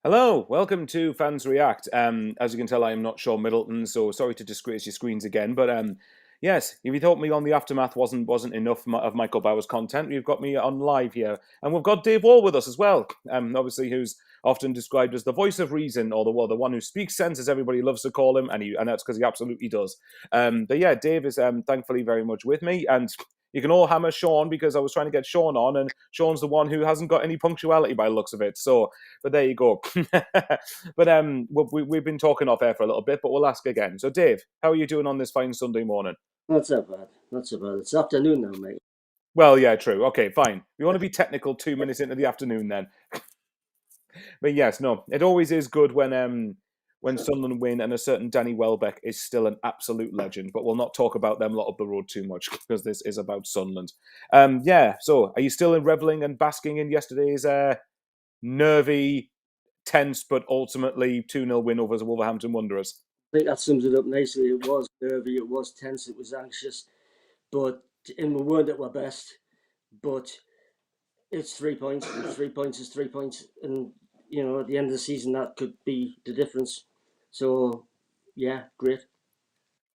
Hello, welcome to Fans React. As you can tell, I am not Sean Middleton, so sorry to disgrace your screens again. But yes, if you thought me on the aftermath wasn't enough of Michael Bauer's content, you've got me on live here, and we've got Dave Wall with us as well. Obviously, who's often described as the voice of reason, or the one who speaks sense, as everybody loves to call him, and that's because he absolutely does. But yeah, Dave is thankfully very much with me, and you can all hammer Sean because I was trying to get Sean on, and Sean's the one who hasn't got any punctuality by the looks of it. So, but there you go. But we've been talking off air for a little bit, but we'll ask again. So, Dave, how are you doing on this fine Sunday morning? Not so bad. Not so bad. It's afternoon now, mate. Well, yeah, true. Okay, fine. We want to be technical 2 minutes into the afternoon then. But yes, no, it always is good when Sunderland win and a certain Danny Welbeck is still an absolute legend. But we'll not talk about them lot up the road too much because this is about Sunderland. Yeah. So, are you still reveling and basking in yesterday's nervy, tense, but ultimately 2-0 win over the Wolverhampton Wanderers? I think that sums it up nicely. It was nervy, it was tense, it was anxious, but and we weren't at our best. But it's 3 points, and 3 points is 3 points, and at the end of the season that could be the difference. So, yeah, great.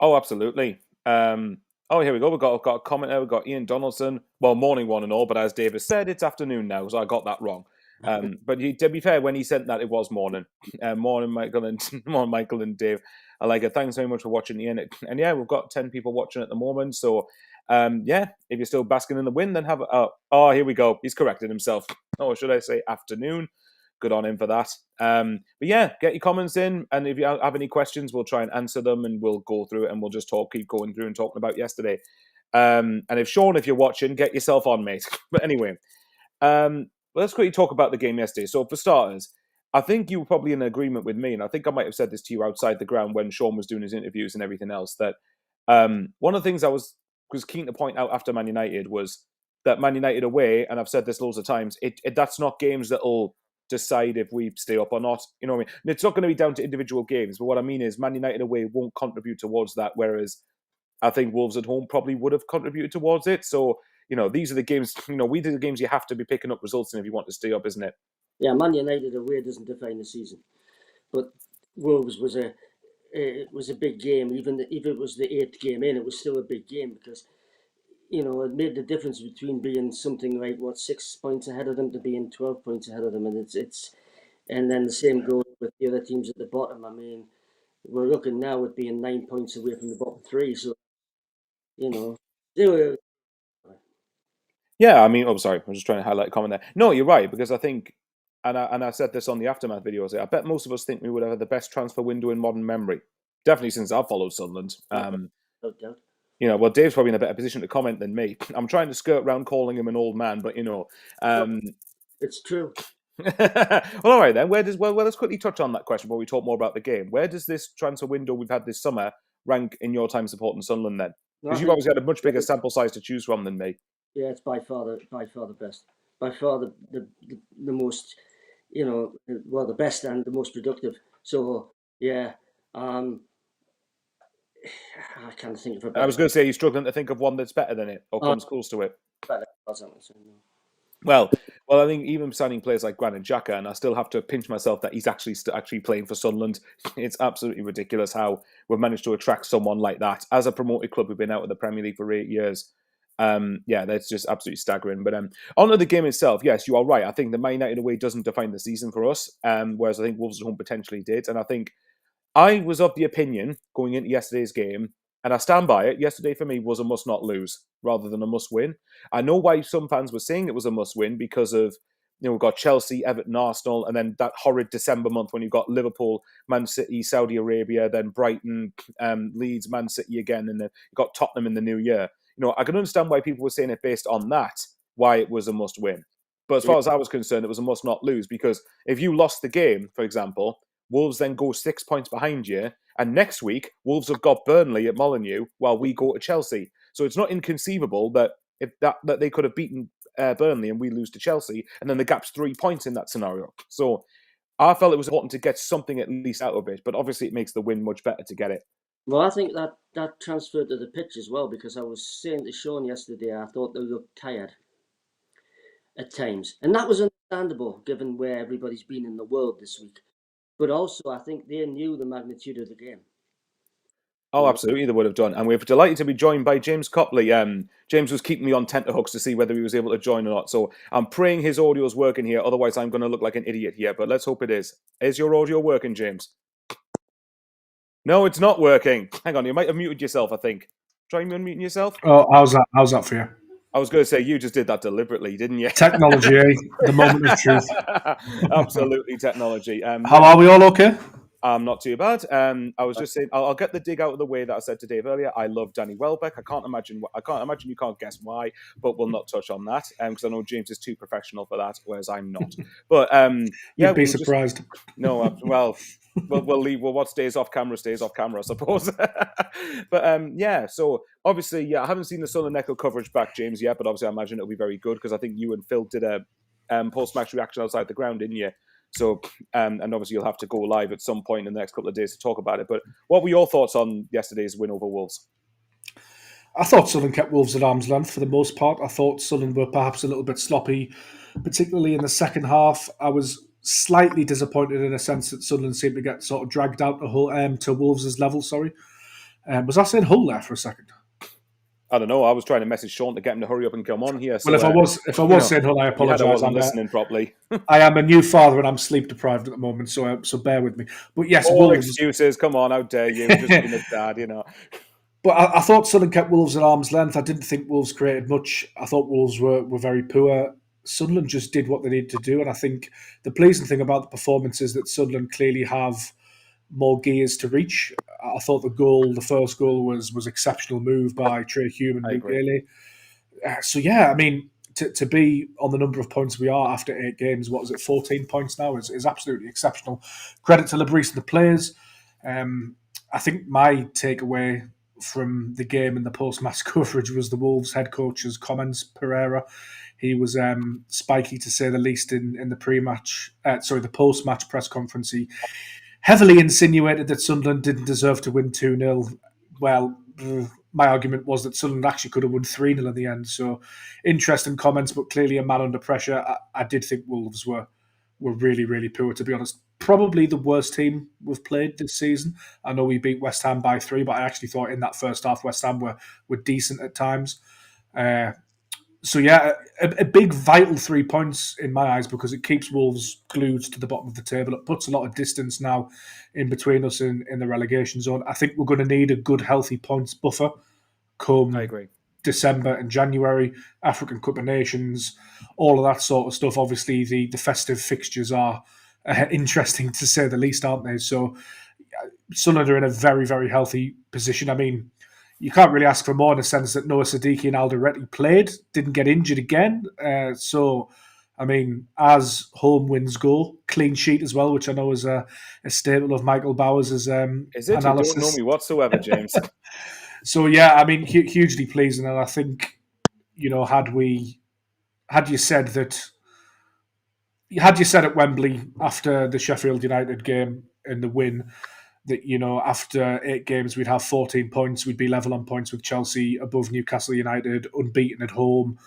Oh, absolutely. Here we go. We've got a comment there. We've got Ian Donaldson. Well, morning one and all, but as Davis said, it's afternoon now, so I got that wrong. But to be fair, when he sent that, it was morning. Morning, Michael and morning, Michael and Dave. I like it. Thanks very much for watching, Ian. And yeah, we've got 10 people watching at the moment. So yeah, if you're still basking in the wind, then have a. Here we go. He's corrected himself. Oh, should I say afternoon? Good on him for that. But yeah, get your comments in, and if you have any questions, we'll try and answer them, and we'll go through it, and we'll just keep going through and talking about yesterday. And if Sean, if you're watching, get yourself on, mate. But anyway, let's quickly talk about the game yesterday. So for starters, I think you were probably in agreement with me, and I think I might have said this to you outside the ground when Sean was doing his interviews and everything else. That one of the things I was keen to point out after Man United was that Man United away, and I've said this loads of times, that's not games that'll decide if we stay up or not. You know what I mean? And it's not going to be down to individual games, but what I mean is Man United away won't contribute towards that, whereas I think Wolves at home probably would have contributed towards it. So, these are the games, these are the games you have to be picking up results in if you want to stay up, isn't it? Yeah, Man United away doesn't define the season, but Wolves was a it was a big game. Even if it was the eighth game in, it was still a big game because it made the difference between being something like 6 points ahead of them to being 12 points ahead of them, and and then the same goes with the other teams at the bottom. I mean, we're looking now at being 9 points away from the bottom three, so you know they were. Yeah, I mean, sorry, I'm just trying to highlight a comment there. No, you're right, because I think, and I said this on the Aftermath videos, I bet most of us think we would have had the best transfer window in modern memory. Definitely since I've followed Sunderland. No doubt. Well, Dave's probably in a better position to comment than me. I'm trying to skirt around calling him an old man, but No, um, it's true. well, all right then. Let's quickly touch on that question before we talk more about the game. Where does this transfer window we've had this summer rank in your time supporting Sunderland then? No, I Because you've think obviously had a much bigger sample size to choose from than me. yeah, it's by far the best, by far the most, well, the best and the most productive. So yeah, um, I can't think of a I better. was going to say you're struggling to think of one that's better than it or Oh, comes close to it. better. So, no. Well, I think even signing players like Granit Xhaka, and I still have to pinch myself that he's actually playing for Sunderland. It's absolutely ridiculous how we've managed to attract someone like that as a promoted club who've been out of the Premier League for 8 years. Yeah, that's just absolutely staggering. But on to the game itself, yes, you are right. I think the Man United away doesn't define the season for us, whereas I think Wolves at home potentially did. And I think I was of the opinion going into yesterday's game, and I stand by it. Yesterday for me was a must not lose rather than a must win. I know why some fans were saying it was a must win because of we've got Chelsea, Everton, Arsenal, and then that horrid December month when you've got Liverpool, Man City, Saudi Arabia, then Brighton, Leeds, Man City again, and then you've got Tottenham in the new year. I can understand why people were saying it based on that, why it was a must win. But as Yeah, far as I was concerned, it was a must not lose because if you lost the game, for example, Wolves then go 6 points behind you. And next week, Wolves have got Burnley at Molineux while we go to Chelsea. So it's not inconceivable that that they could have beaten Burnley and we lose to Chelsea, and then the gap's 3 points in that scenario. So I felt it was important to get something at least out of it, but obviously it makes the win much better to get it. well, I think that transferred to the pitch as well because I was saying to Sean yesterday, I thought they looked tired, at times, and that was understandable given where everybody's been in the world this week. But also, I think they knew the magnitude of the game. Oh, You know, absolutely, they would have done. And we're delighted to be joined by James Copley. James was keeping me on tenterhooks to see whether he was able to join or not. So I'm praying his audio's working here. Otherwise, I'm going to look like an idiot here. But let's hope it is. Is your audio working, James? No, it's not working. Hang on, you might have muted yourself, I think. Try unmuting yourself. Oh, how's that? How's that for you? I was going to say, you just did that deliberately, didn't you? Technology, eh? The moment of truth. Absolutely, technology. How are we all okay? Not too bad. I was just saying, I'll get the dig out of the way that I said to Dave earlier. I love Danny Welbeck. I can't imagine you can't guess why, but we'll not touch on that because I know James is too professional for that, whereas I'm not. But yeah, You'd be surprised. Well, we'll leave. Well, what stays off camera stays off camera, I suppose. But yeah, so obviously, yeah, I haven't seen the Sunderland Echo coverage back, James, yet, but obviously, I imagine it'll be very good because I think you and Phil did a post-match reaction outside the ground, didn't you? So, and obviously you'll have to go live at some point in the next couple of days to talk about it. But what were your thoughts on yesterday's win over Wolves? I thought Sunderland kept Wolves at arm's length for the most part. I thought Sunderland were perhaps a little bit sloppy, particularly in the second half. I was slightly disappointed in a sense that Sunderland seemed to get sort of dragged out to Wolves' level. Sorry, was I saying Hull there for a second? I don't know. I was trying to message Sean to get him to hurry up and come on here. So, well, if I was saying Hull, I apologise. I wasn't listening properly. I am a new father and I'm sleep deprived at the moment, so bear with me. But yes, all Wolves. Excuses. Come on, how dare you? Just being a dad, you know. But I thought Sunderland kept Wolves at arm's length. I didn't think Wolves created much. I thought Wolves were very poor. Sunderland just did what they needed to do, and I think the pleasing thing about the performance is that Sunderland clearly have more gears to reach. I thought the first goal was exceptional move by Trey Hume and Luke Bailey. So yeah, I mean, to be on the number of points we are after 8 games, what is it, 14 points now, is absolutely exceptional. Credit to Lebris and the players. I think my takeaway from the game and the post-match coverage was the Wolves head coach's comments, Pereira. He was spiky to say the least in the the post-match press conference. He heavily insinuated that Sunderland didn't deserve to win 2-0. Well, my argument was that Sunderland actually could have won 3-0 in the end. So interesting comments, but clearly a man under pressure. I did think Wolves were really, really poor, to be honest. Probably the worst team we've played this season. I know we beat West Ham by 3, but I actually thought in that first half West Ham were decent at times. So yeah, a big vital 3 points in my eyes because it keeps Wolves glued to the bottom of the table. It puts a lot of distance now in between us in the relegation zone. I think we're going to need a good, healthy points buffer come I agree. December and January, African Cup of Nations, all of that sort of stuff. Obviously, the festive fixtures are interesting to say the least, aren't they? So Sunderland are in a very, very healthy position. I mean, you can't really ask for more in the sense that Noah Siddiqui and Alderete played, didn't get injured again. So, I mean, as home wins go, clean sheet as well, which I know is a staple of Michael Bowers' Is it? analysis. You don't know me whatsoever, James. So, yeah, I mean, hugely pleasing. And I think, you know, had you said at Wembley after the Sheffield United game and the win, that, you know, after 8 games we'd have 14 points, we'd be level on points with Chelsea, above Newcastle United, unbeaten at home,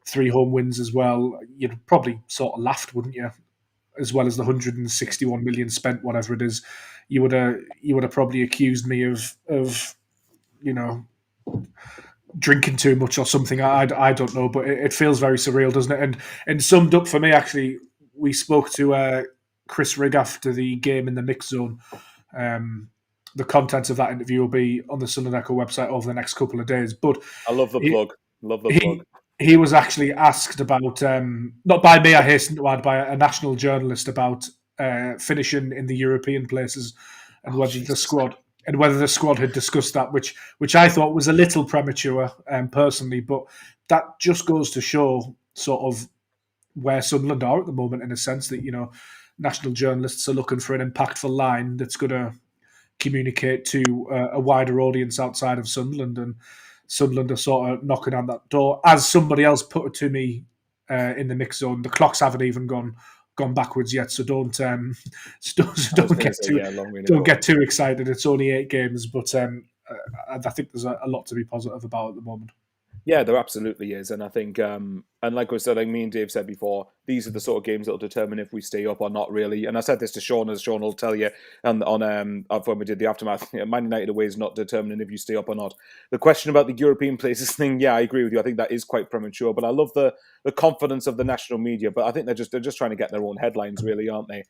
3 home wins as well, you'd probably sort of laughed, wouldn't you? As well as the 161 million spent, whatever it is, you would have probably accused me of you know, drinking too much or something. I don't know, but it feels very surreal, doesn't it? And summed up for me, actually, we spoke to Chris Rigg after the game in the mix zone. The contents of that interview will be on the Sunderland Echo website over the next couple of days. But I love the plug. Love the plug. He was actually asked about, not by me, I hasten to add, by a national journalist about finishing in the European places and whether the squad had discussed that, which I thought was a little premature, personally. But that just goes to show sort of where Sunderland are at the moment, in a sense that, you know, national journalists are looking for an impactful line that's going to communicate to a wider audience outside of Sunderland, and Sunderland are sort of knocking on that door. As somebody else put it to me in the mix zone, the clocks haven't even gone backwards yet, so don't get too excited. It's only 8 games, but I think there's a lot to be positive about at the moment. Yeah, there absolutely is, and I think, and like we said, like me and Dave said before, these are the sort of games that will determine if we stay up or not. Really, and I said this to Sean, as Sean will tell you, and on when we did the aftermath, Man United away is not determining if you stay up or not. The question about the European places thing, yeah, I agree with you. I think that is quite premature, but I love the confidence of the national media. But I think they're just trying to get their own headlines, really, aren't they?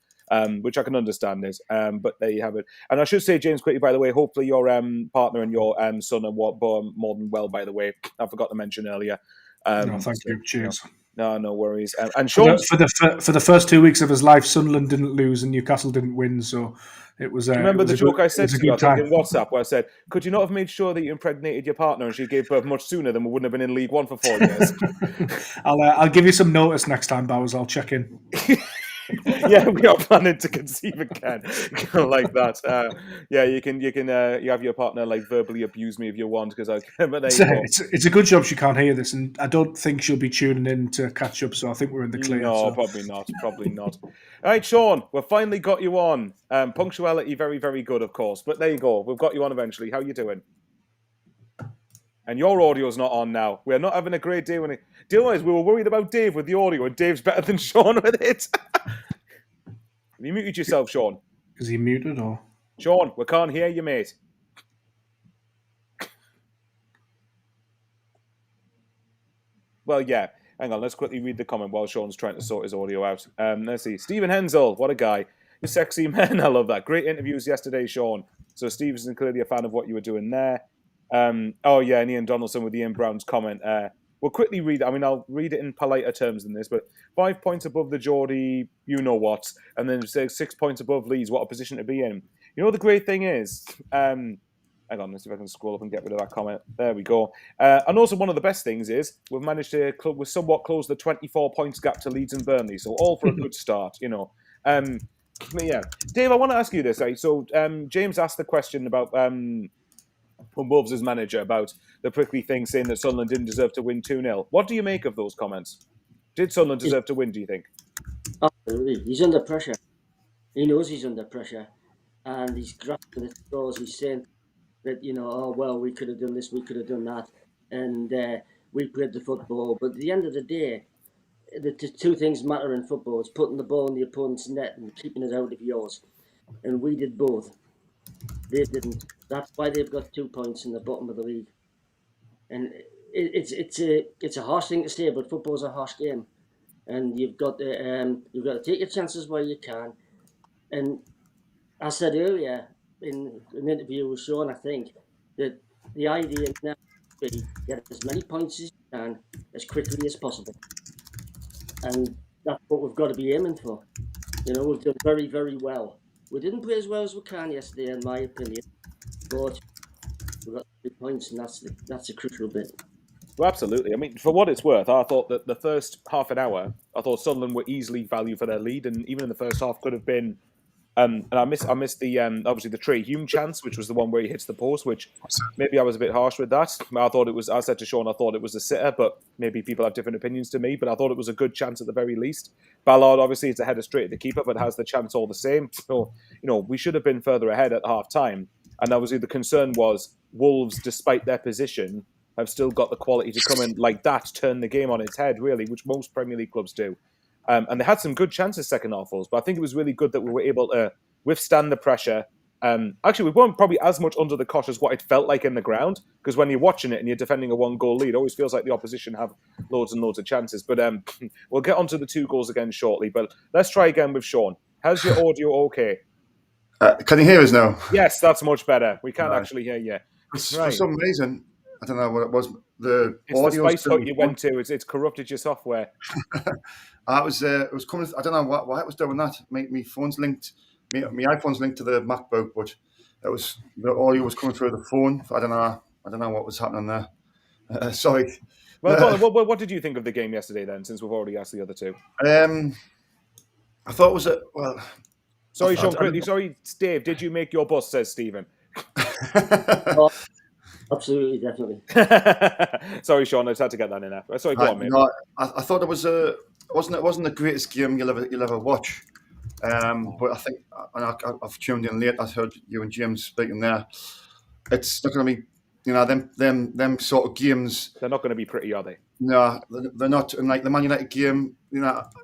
Which I can understand is. But there you have it. And I should say, James, quickly, by the way, hopefully your partner and your son are more than well, by the way. I forgot to mention earlier. No, thank you. Cheers. No worries. And Sean, for the first 2 weeks of his life, Sunderland didn't lose and Newcastle didn't win, so it was. Remember the joke I said to you, I think, in time. WhatsApp, where I said, "Could you not have made sure that you impregnated your partner and she gave birth much sooner than we wouldn't have been in League One for 4 years?" I'll give you some notice next time, Bowers. I'll check in. Yeah, we are planning to conceive again, like that. Yeah, you have your partner like verbally abuse me if you want, because it's a good job she can't hear this, and I don't think she'll be tuning in to catch up. So I think we're in the clear. No, so. probably not. Probably not. All right, Sean, we've finally got you on. Punctuality, very, very good, of course. But there you go. We've got you on eventually. How you doing? And your audio's not on now. We're not having a great day when it. Do you realize we were worried about Dave with the audio, and Dave's better than Sean with it? Have you muted yourself, Sean? Is he muted or? Sean, we can't hear you, mate. Well, yeah. Hang on, let's quickly read the comment while Sean's trying to sort his audio out. Let's see. Stephen Hensel, what a guy. You sexy man, I love that. Great interviews yesterday, Sean. So Steven's clearly a fan of what you were doing there. Oh, yeah, and Ian Donaldson with Ian Brown's comment. We'll quickly read it. I mean, I'll read it in politer terms than this, but 5 points above the Geordie, you know what, and then 6 points above Leeds, what a position to be in. You know, the great thing is, hang on, let's see if I can scroll up and get rid of that comment. There we go. And also one of the best things is we've managed to somewhat close the 24 points gap to Leeds and Burnley, so all for a good start, you know. But yeah, Dave, I want to ask you this. Right? So James asked the question about... from Wolves' manager about the prickly thing saying that Sunderland didn't deserve to win 2-0. What do you make of those comments? Did Sunderland deserve to win, do you think? Absolutely. He's under pressure. He knows he's under pressure. And he's grasping at straws. He's saying that, you know, oh, well, we could have done this, we could have done that. And we played the football. But at the end of the day, the two things matter in football. It's putting the ball in the opponent's net and keeping it out of yours. And we did both. They didn't. That's why they've got 2 points in the bottom of the league. And it's a harsh thing to say, but football's a harsh game, and you've got to take your chances where you can. And I said earlier in an interview with Sean, I think, that the idea now is to get as many points as you can as quickly as possible, and that's what we've got to be aiming for. You know, we've done very, very well. We didn't play as well as we can yesterday, in my opinion, but we got 3 points, and that's a crucial bit. Well, absolutely. I mean, for what it's worth, I thought that the first half an hour, I thought Sunderland were easily value for their lead, and even in the first half could have been. And I missed the obviously the Trey Hume chance, which was the one where he hits the post, which maybe I was a bit harsh with that. I thought it was. I said to Sean, I thought it was a sitter, but maybe people have different opinions to me. But I thought it was a good chance at the very least. Ballard, obviously, it's a header straight at the keeper, but has the chance all the same. So you know, we should have been further ahead at half time. And obviously, the concern was Wolves, despite their position, have still got the quality to come in like that, turn the game on its head, really, which most Premier League clubs do. And they had some good chances second half, Wolves, but I think it was really good that we were able to withstand the pressure. Actually, we weren't probably as much under the cosh as what it felt like in the ground, because when you're watching it and you're defending a one-goal lead, it always feels like the opposition have loads and loads of chances. But we'll get onto the 2 goals again shortly. But let's try again with Sean. How's your audio okay? Can you hear us now? Yes, that's much better. We can't actually hear you. For some reason, I don't know what it was. It's audio the spice hut you went to. It's corrupted your software. It was coming. I don't know why it was doing that. My phone's linked. My iPhone's linked to the MacBook, but the audio was coming through the phone. I don't know what was happening there. Sorry. Well, what did you think of the game yesterday then? Since we've already asked the other 2. I thought it was well. Sorry, Sean. Quickly, sorry, Dave. Did you make your bus? Says Stephen. Oh, absolutely, definitely. Sorry, Sean. I just had to get that in there. Sorry, go on, mate. No, I thought it wasn't the greatest game you'll ever watch. But I think, and I've tuned in late. I heard you and James speaking there. It's not going to be them sort of games. They're not going to be pretty, are they? No, they're not. And like the Man United game,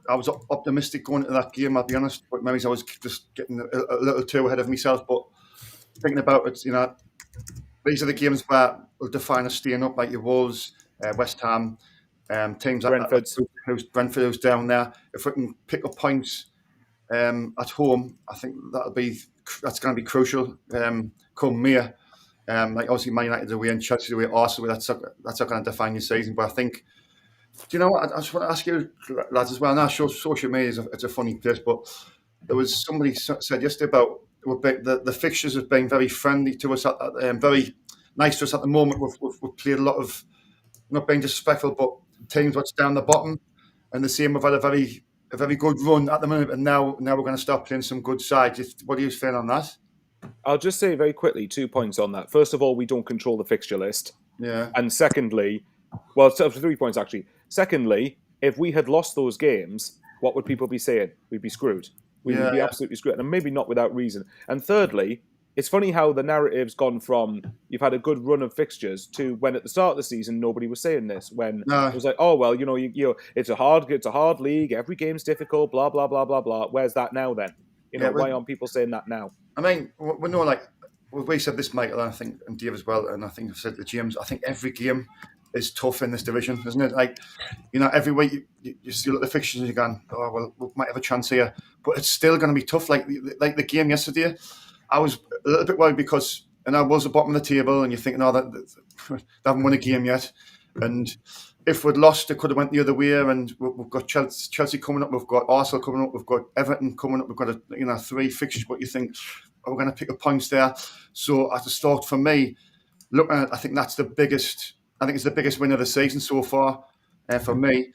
I was optimistic going into that game. I'll be honest, but maybe I was just getting a little too ahead of myself. But thinking about it, these are the games that will define us staying up, like your Wolves, West Ham, teams like Brentford, who's down there. If we can pick up points at home, I think that's going to be crucial. Come May, like obviously Man United away and Chelsea away, Arsenal away, that's not going to define your season. But I think, do you know what? I just want to ask you, lads, as well. Now, social media it's a funny place, but there was somebody said yesterday about the fixtures have been very friendly to us, very nice to us at the moment. We've played a lot of, not being disrespectful, but teams what's down the bottom, and the same. We've had a very good run at the moment, and now we're going to start playing some good sides. What do you feel on that? I'll just say very quickly 2 points on that. First of all, we don't control the fixture list. Yeah. And secondly, well, 3 points actually. Secondly, if we had lost those games, what would people be saying? We'd be screwed. We would be absolutely screwed, and maybe not without reason. And thirdly, it's funny how the narrative's gone from you've had a good run of fixtures to when at the start of the season nobody was saying this. When it was like, oh well, it's a hard league. Every game's difficult. Blah blah blah blah blah. Where's that now then? Why aren't people saying that now? I mean, we know, like we said this, Michael, and I think, and Dave as well, and I think I've said to James. I think every game is tough in this division, isn't it? Like, every week you still look at the fixtures and you're going, oh well, we might have a chance here, but it's still going to be tough. Like the game yesterday, I was a little bit worried because, and I was at the bottom of the table, and you're thinking, oh, they haven't won a game yet, and if we'd lost, it could have went the other way. And we've got Chelsea coming up, we've got Arsenal coming up, we've got Everton coming up, we've got 3 fixtures. But you think, we're going to pick up points there. So at the start, for me, looking at it, I think that's the biggest. I think it's the biggest win of the season so far for me.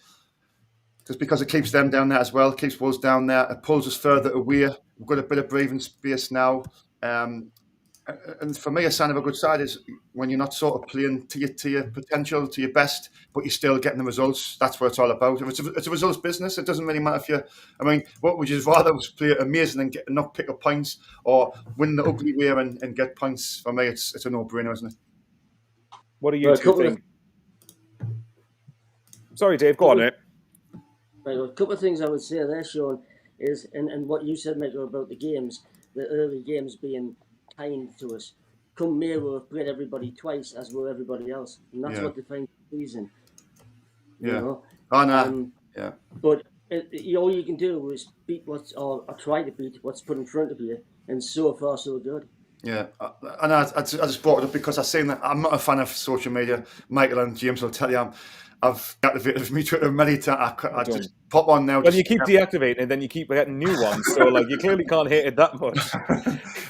Just because it keeps them down there as well, keeps Wolves down there. It pulls us further away. We've got a bit of breathing space now. And for me, a sign of a good side is when you're not sort of playing to your potential, to your best, but you're still getting the results. That's what it's all about. If it's a results business, it doesn't really matter if you. I mean, what would you rather was play amazing and not pick up points, or win the ugly way and get points? For me, it's a no-brainer, isn't it? What do you two think? Sorry, Dave. Go on, mate. Right, a couple of things I would say there, Sean, is and what you said, Michael, about the games, the early games being kind to us. Come May, we'll have played everybody twice, as will everybody else, and that's what defines the season. Yeah. Oh no. Yeah. But all you can do is beat or try to beat what's put in front of you, and so far so good. Yeah, and I just brought it up because I've seen that. I'm not a fan of social media. Michael and James will tell you I've activated my Twitter many times. I just pop on now. Well, you keep deactivating and then you keep getting new ones. So like you clearly can't hate it that much.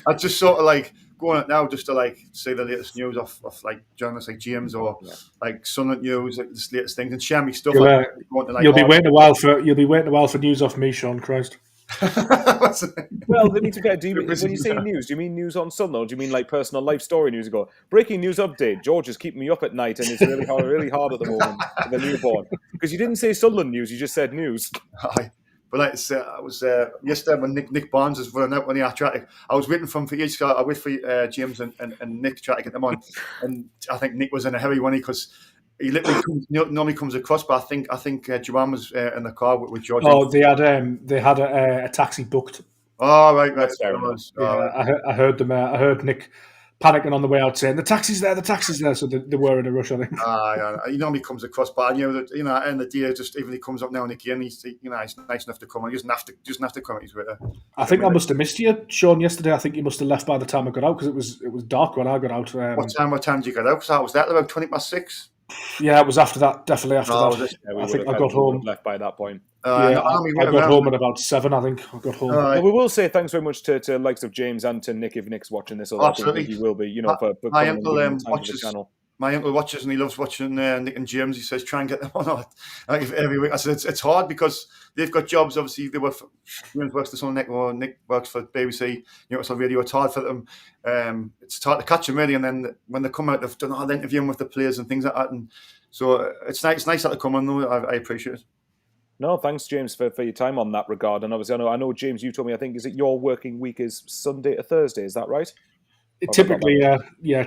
I just sort of like go on it now just to like see the latest news off like journalists like James or like Sunderland news, like the latest things, and share me stuff. You'll be waiting a while for news off me, Sean. Christ. Well, they need to get. When you say news, do you mean news on Sunderland, or do you mean like personal life story news? You go, breaking news update. George is keeping me up at night, and it's really hard at the moment for the newborn. Because you didn't say Sunderland news, you just said news. Aye. But like I said, I was yesterday when Nick Barnes was running out when I was waiting for him for each. I waited for James and Nick to try to get them on, and I think Nick was in a hurry one because he literally normally comes across. But I think Joanne was in the car with George. Oh, they had a taxi booked. Oh right. I heard them. I heard Nick panicking on the way out saying the taxi's there. So they were in a rush, I think. He normally comes across, but I knew that at the end of the day, just even he comes up now and again, he's nice enough to come on. He doesn't have to come on his Twitter. I think I must have missed you, Sean, yesterday. I think you must have left by the time I got out because it was dark when I got out. What time did you get out? Because I was there about 20:06. Yeah, it was after that. Definitely after that. Yeah, I think I got home left by that point. I got home at about 7. I think I got home. Well, we will say thanks very much to likes of James and to Nick if Nick's watching this. Absolutely, he will be. For my uncle watches the channel. My uncle watches and he loves watching Nick and James. He says, try and get them on every week. I said, it's hard because they've got jobs. Obviously, they work for James works for Sunderland, or Nick works for BBC, Newcastle Radio. It's hard for them. It's hard to catch them really. And then when they come out, they've done all the interviewing with the players and things like that. And so it's nice that they come on though. I appreciate it. No, thanks, James, for your time on that regard. And obviously, I know, James, you told me, I think, is it your working week is Sunday to Thursday? Is that right? Typically,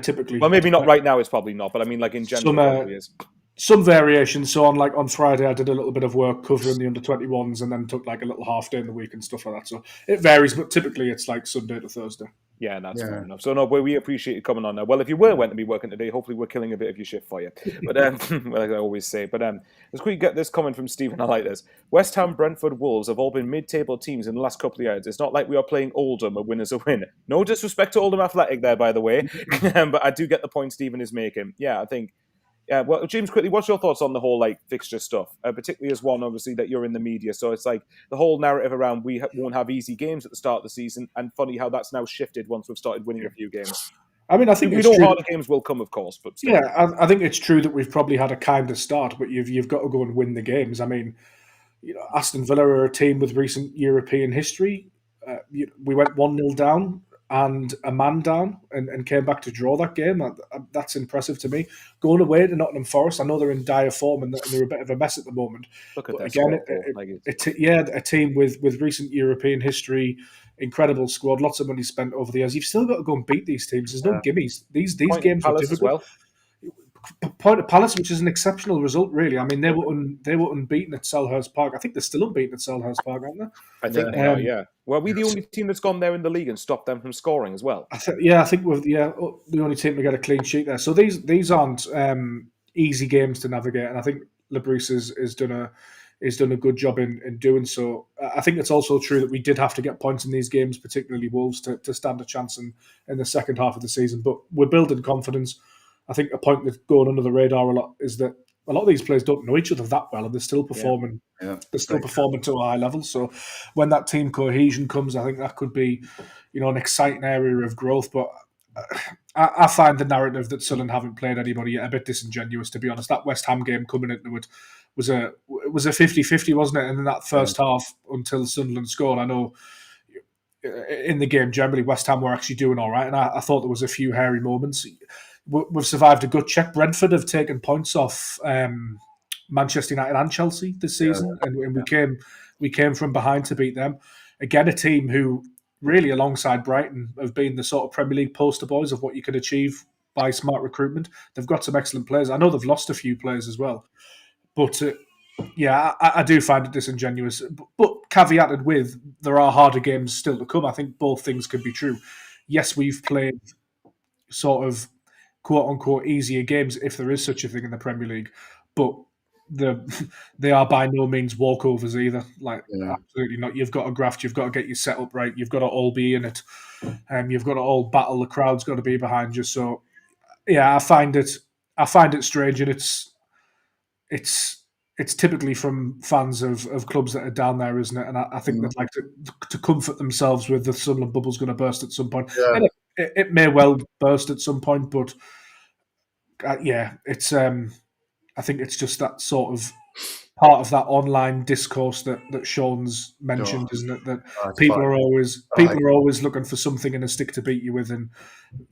typically. Well, maybe not right now. It's probably not, but I mean, like in general, it probably is. Some variations. So on Friday, I did a little bit of work covering the under-21s, and then took like a little half day in the week and stuff like that. So it varies, but typically it's like Sunday to Thursday. Yeah, that's fair enough. So no, we appreciate you coming on now. Well, if you were meant to be working today, hopefully we're killing a bit of your shift for you. But like I always say, but let's quickly get this comment from Stephen. I like this. West Ham, Brentford, Wolves have all been mid-table teams in the last couple of years. It's not like we are playing Oldham. A win is a win. No disrespect to Oldham Athletic there, by the way, but I do get the point Stephen is making. Yeah, I think. Yeah, well, James, quickly, what's your thoughts on the whole like fixture stuff, particularly as one, obviously, that you're in the media. So it's like the whole narrative around we won't have easy games at the start of the season, and funny how that's now shifted once we've started winning a few games. I mean, I think we know harder games will come, of course, but still. Yeah, I think it's true that we've probably had a kinder start, but you've got to go and win the games. I mean, Aston Villa are a team with recent European history. We went 1-0 down and a man down and came back to draw that game. That's impressive to me. Going away to Nottingham Forest, I know they're in dire form and they're a bit of a mess at the moment. Look at but that again, a team with recent European history, incredible squad, lots of money spent over the years. You've still got to go and beat these teams. There's no gimmies. These games are difficult. As well. Point at Palace, which is an exceptional result, really. I mean, they were unbeaten at Selhurst Park. I think they're still unbeaten at Selhurst Park, aren't they? I think they are. Yeah. Well, we're the only team that's gone there in the league and stopped them from scoring as well. I think we're the only team to get a clean sheet there. So these aren't easy games to navigate, and I think Lebris has done a good job in doing so. I think it's also true that we did have to get points in these games, particularly Wolves, to stand a chance in the second half of the season. But we're building confidence. I think a point that's going under the radar a lot is that a lot of these players don't know each other that well, and they're still performing. They're still performing to a high level. So when that team cohesion comes, I think that could be, an exciting area of growth. But I find the narrative that Sunderland haven't played anybody yet a bit disingenuous, to be honest. That West Ham game coming into it was a 50-50, wasn't it? And in that first half, until Sunderland scored, I know in the game generally West Ham were actually doing all right, and I thought there was a few hairy moments. We've survived a good check. Brentford have taken points off Manchester United and Chelsea this season, and we came from behind to beat them. Again, a team who really, alongside Brighton, have been the sort of Premier League poster boys of what you can achieve by smart recruitment. They've got some excellent players. I know they've lost a few players as well, but I do find it disingenuous. But caveated with, there are harder games still to come. I think both things could be true. Yes, we've played sort of quote-unquote easier games, if there is such a thing in the Premier League, but they are by no means walkovers either. Absolutely not. You've got to graft, you've got to get your setup right, you've got to all be in it, you've got to all battle, the crowd's got to be behind you. So I find it strange, and it's typically from fans of clubs that are down there, isn't it? And I think they'd like to comfort themselves with the Sunderland bubble's going to burst at some point. Yeah. It may well burst at some point, but it's. I think it's just that sort of part of that online discourse that Sean's mentioned, isn't it? That people are always looking for something and a stick to beat you with, and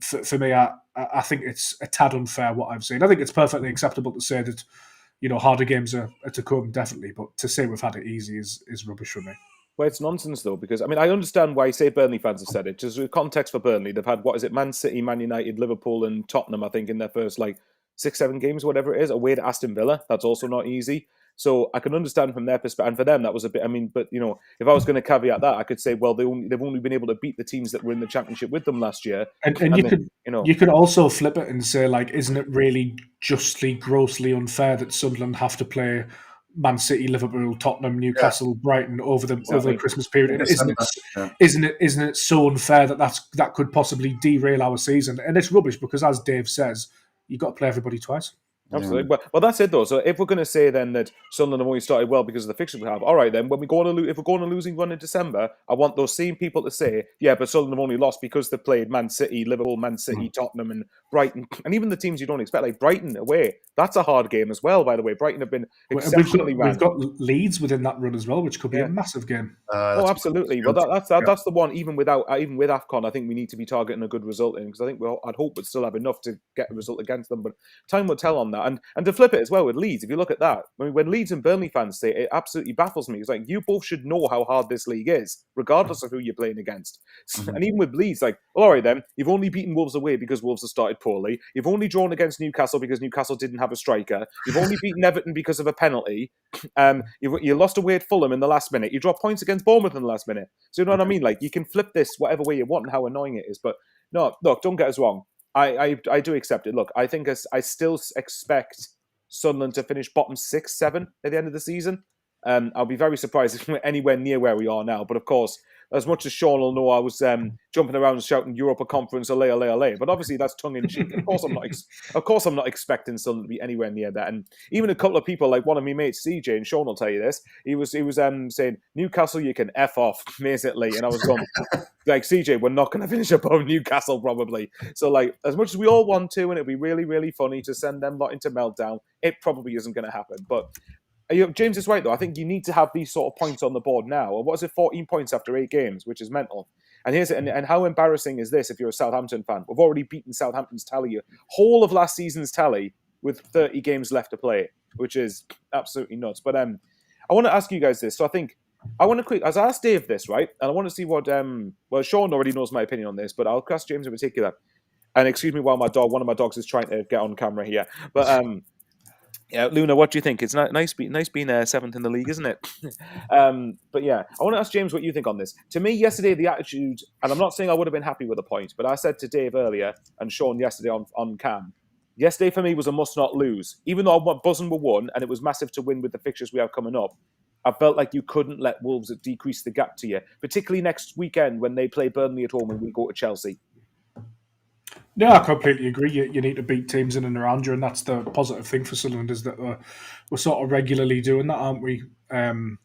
for me, I think it's a tad unfair what I've seen. I think it's perfectly acceptable to say that harder games are to come, definitely, but to say we've had it easy is rubbish for me. Well, it's nonsense, though, because, I mean, I understand why, say, Burnley fans have said it. Just with context for Burnley, they've had, Man City, Man United, Liverpool and Tottenham, I think, in their first, 6-7 games, whatever it is, away to Aston Villa. That's also not easy. So I can understand from their perspective, and for them, that was a bit, but, if I was going to caveat that, I could say, well, they've only been able to beat the teams that were in the Championship with them last year. And you could also flip it and say, isn't it really justly, grossly unfair that Sunderland have to play Man City, Liverpool, Tottenham, Newcastle, Brighton over the Christmas period? Isn't it so unfair that could possibly derail our season? And it's rubbish because, as Dave says, you've got to play everybody twice. Absolutely. Well, that's it though. So if we're going to say then that Sunderland have only started well because of the fixtures we have, all right then. When we go on if we're going on a losing run in December, I want those same people to say, yeah, but Sunderland have only lost because they played Man City, Liverpool, Man City, Tottenham, and Brighton, and even the teams you don't expect, like Brighton away. That's a hard game as well. By the way, Brighton have been exceptionally we've got Leeds within that run as well, which could be a massive game. Absolutely. Well, that's the one. Even with AFCON, I think we need to be targeting a good result in, because I think I'd hope we'd still have enough to get a result against them. But time will tell on that. that. And to flip it as well with Leeds, if you look at that, I mean, when Leeds and Burnley fans say it, absolutely baffles me. It's like, you both should know how hard this league is, regardless of who you're playing against. And even with Leeds, like, well, all right then, you've only beaten Wolves away because Wolves have started poorly. You've only drawn against Newcastle because Newcastle didn't have a striker. You've only beaten Everton because of a penalty. You lost away at Fulham in the last minute. You dropped points against Bournemouth in the last minute. So you know what I mean? Like, you can flip this whatever way you want and how annoying it is. But no, look, don't get us wrong. I do accept it. Look, I think I still expect Sunderland to finish bottom 6, 7 at the end of the season. I'll be very surprised if we're anywhere near where we are now. But of course, as much as Sean will know, I was jumping around and shouting Europa Conference, ole, ole, ole. But obviously, that's tongue in cheek. Of course, I'm not expecting Sunderland to be anywhere near that. And even a couple of people, like one of my mates, CJ, and Sean will tell you this. He was saying, Newcastle, you can F off, basically. And I was going, like, CJ, we're not going to finish above Newcastle, probably. So, like, as much as we all want to, and it'd be really, really funny to send them lot into meltdown, it probably isn't going to happen. But James is right, though. I think you need to have these sort of points on the board now. Or what is it, 14 points after 8 games, which is mental. And and how embarrassing is this if you're a Southampton fan? We've already beaten Southampton's tally, whole of last season's tally, with 30 games left to play, which is absolutely nuts. But I want to ask you guys this. So as I asked Dave this, right? And I want to see what, Sean already knows my opinion on this, but I'll ask James in particular. And excuse me while one of my dogs is trying to get on camera here. But yeah, Luna, what do you think? It's nice being 7th in the league, isn't it? But yeah, I want to ask James what you think on this. To me, yesterday, the attitude, and I'm not saying I would have been happy with the point, but I said to Dave earlier and Sean yesterday on cam, yesterday for me was a must not lose. Even though I buzzing were won, and it was massive to win with the fixtures we have coming up, I felt like you couldn't let Wolves decrease the gap to you, particularly next weekend when they play Burnley at home and we go to Chelsea. Yeah, I completely agree. You need to beat teams in and around you, and that's the positive thing for Sunderland is that we're sort of regularly doing that, aren't we? And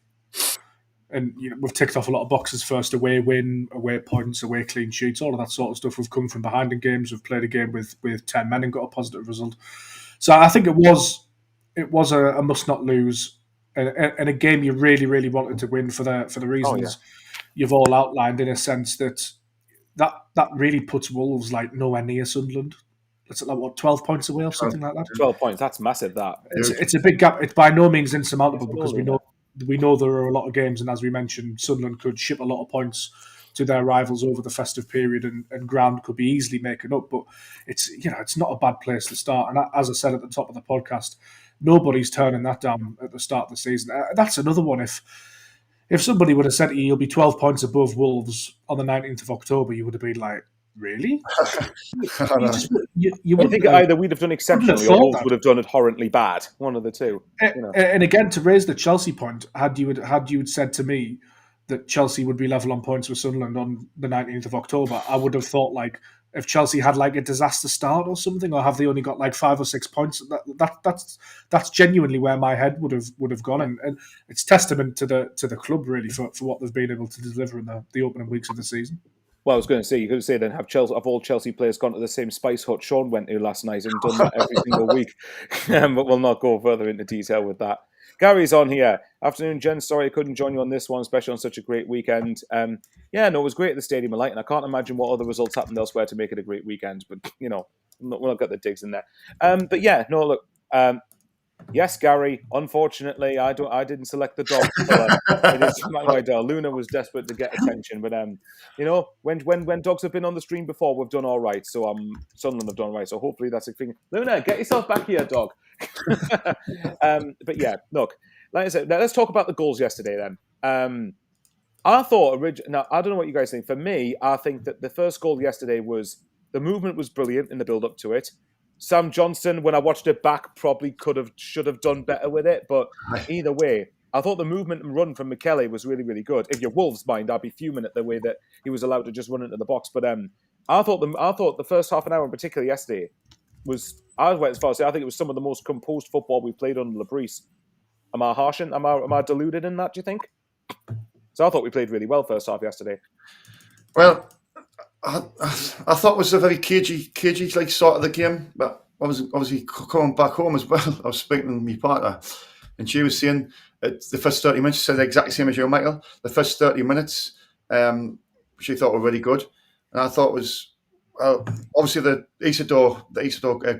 we've ticked off a lot of boxes: first away win, away points, away clean sheets, all of that sort of stuff. We've come from behind in games. We've played a game with 10 men and got a positive result. So I think it was a must not lose, and a game you really, really wanted to win for the reasons you've all outlined. In a sense that really puts Wolves like nowhere near Sunderland. It's like 12 points away or something like that. 12 points, that's massive. That it's a big gap. It's by no means insurmountable because we know there are a lot of games, and as we mentioned, Sunderland could ship a lot of points to their rivals over the festive period, and ground could be easily making up. But it's not a bad place to start. And as I said at the top of the podcast, nobody's turning that down at the start of the season. That's another one. If somebody would have said to you, you'll be 12 points above Wolves on the 19th of October, you would have been like, really? you I think either we'd have done exceptionally or Wolves would have done it horrently bad. One of the two. And again, to raise the Chelsea point, had you said to me that Chelsea would be level on points with Sunderland on the 19th of October, I would have thought like if Chelsea had like a disaster start or something, or have they only got like 5 or 6 points? That's genuinely where my head would have gone, and it's testament to the club really for what they've been able to deliver in the opening weeks of the season. Well, I was going to say, you could say then have all Chelsea players gone to the same Spice Hut Sean went to last night and done that every single week. But we'll not go further into detail with that. Gary's on here. Afternoon, Jen. Sorry I couldn't join you on this one, especially on such a great weekend. It was great at the Stadium of Light, and I can't imagine what other results happened elsewhere to make it a great weekend. But, we'll not get the digs in there. Yes, Gary. Unfortunately, I didn't select the dog. It is my dog. Luna was desperate to get attention, but when dogs have been on the stream before, we've done all right. So Sunderland have done all right. So hopefully that's a thing. Luna, get yourself back here, dog. But yeah, look. Like I said, let's talk about the goals yesterday. Then I thought now I don't know what you guys think. For me, I think that the first goal yesterday the movement was brilliant in the build up to it. Sam Johnson, when I watched it back, probably should have done better with it. But either way, I thought the movement and run from Michele was really, really good. If you're Wolves' mind, I'd be fuming at the way that he was allowed to just run into the box. But I thought the first half an hour in particular yesterday I went as far as to say I think it was some of the most composed football we've played under Labrise. Am I harsh? Am I deluded in that, do you think? So I thought we played really well first half yesterday. Well, I thought it was a very cagey like sort of the game, but I was obviously coming back home as well. I was speaking to my partner, and she was saying the first 30 minutes, she said the exact same as you, Michael. The first 30 minutes, she thought were really good, and I thought was Well, obviously the Isidore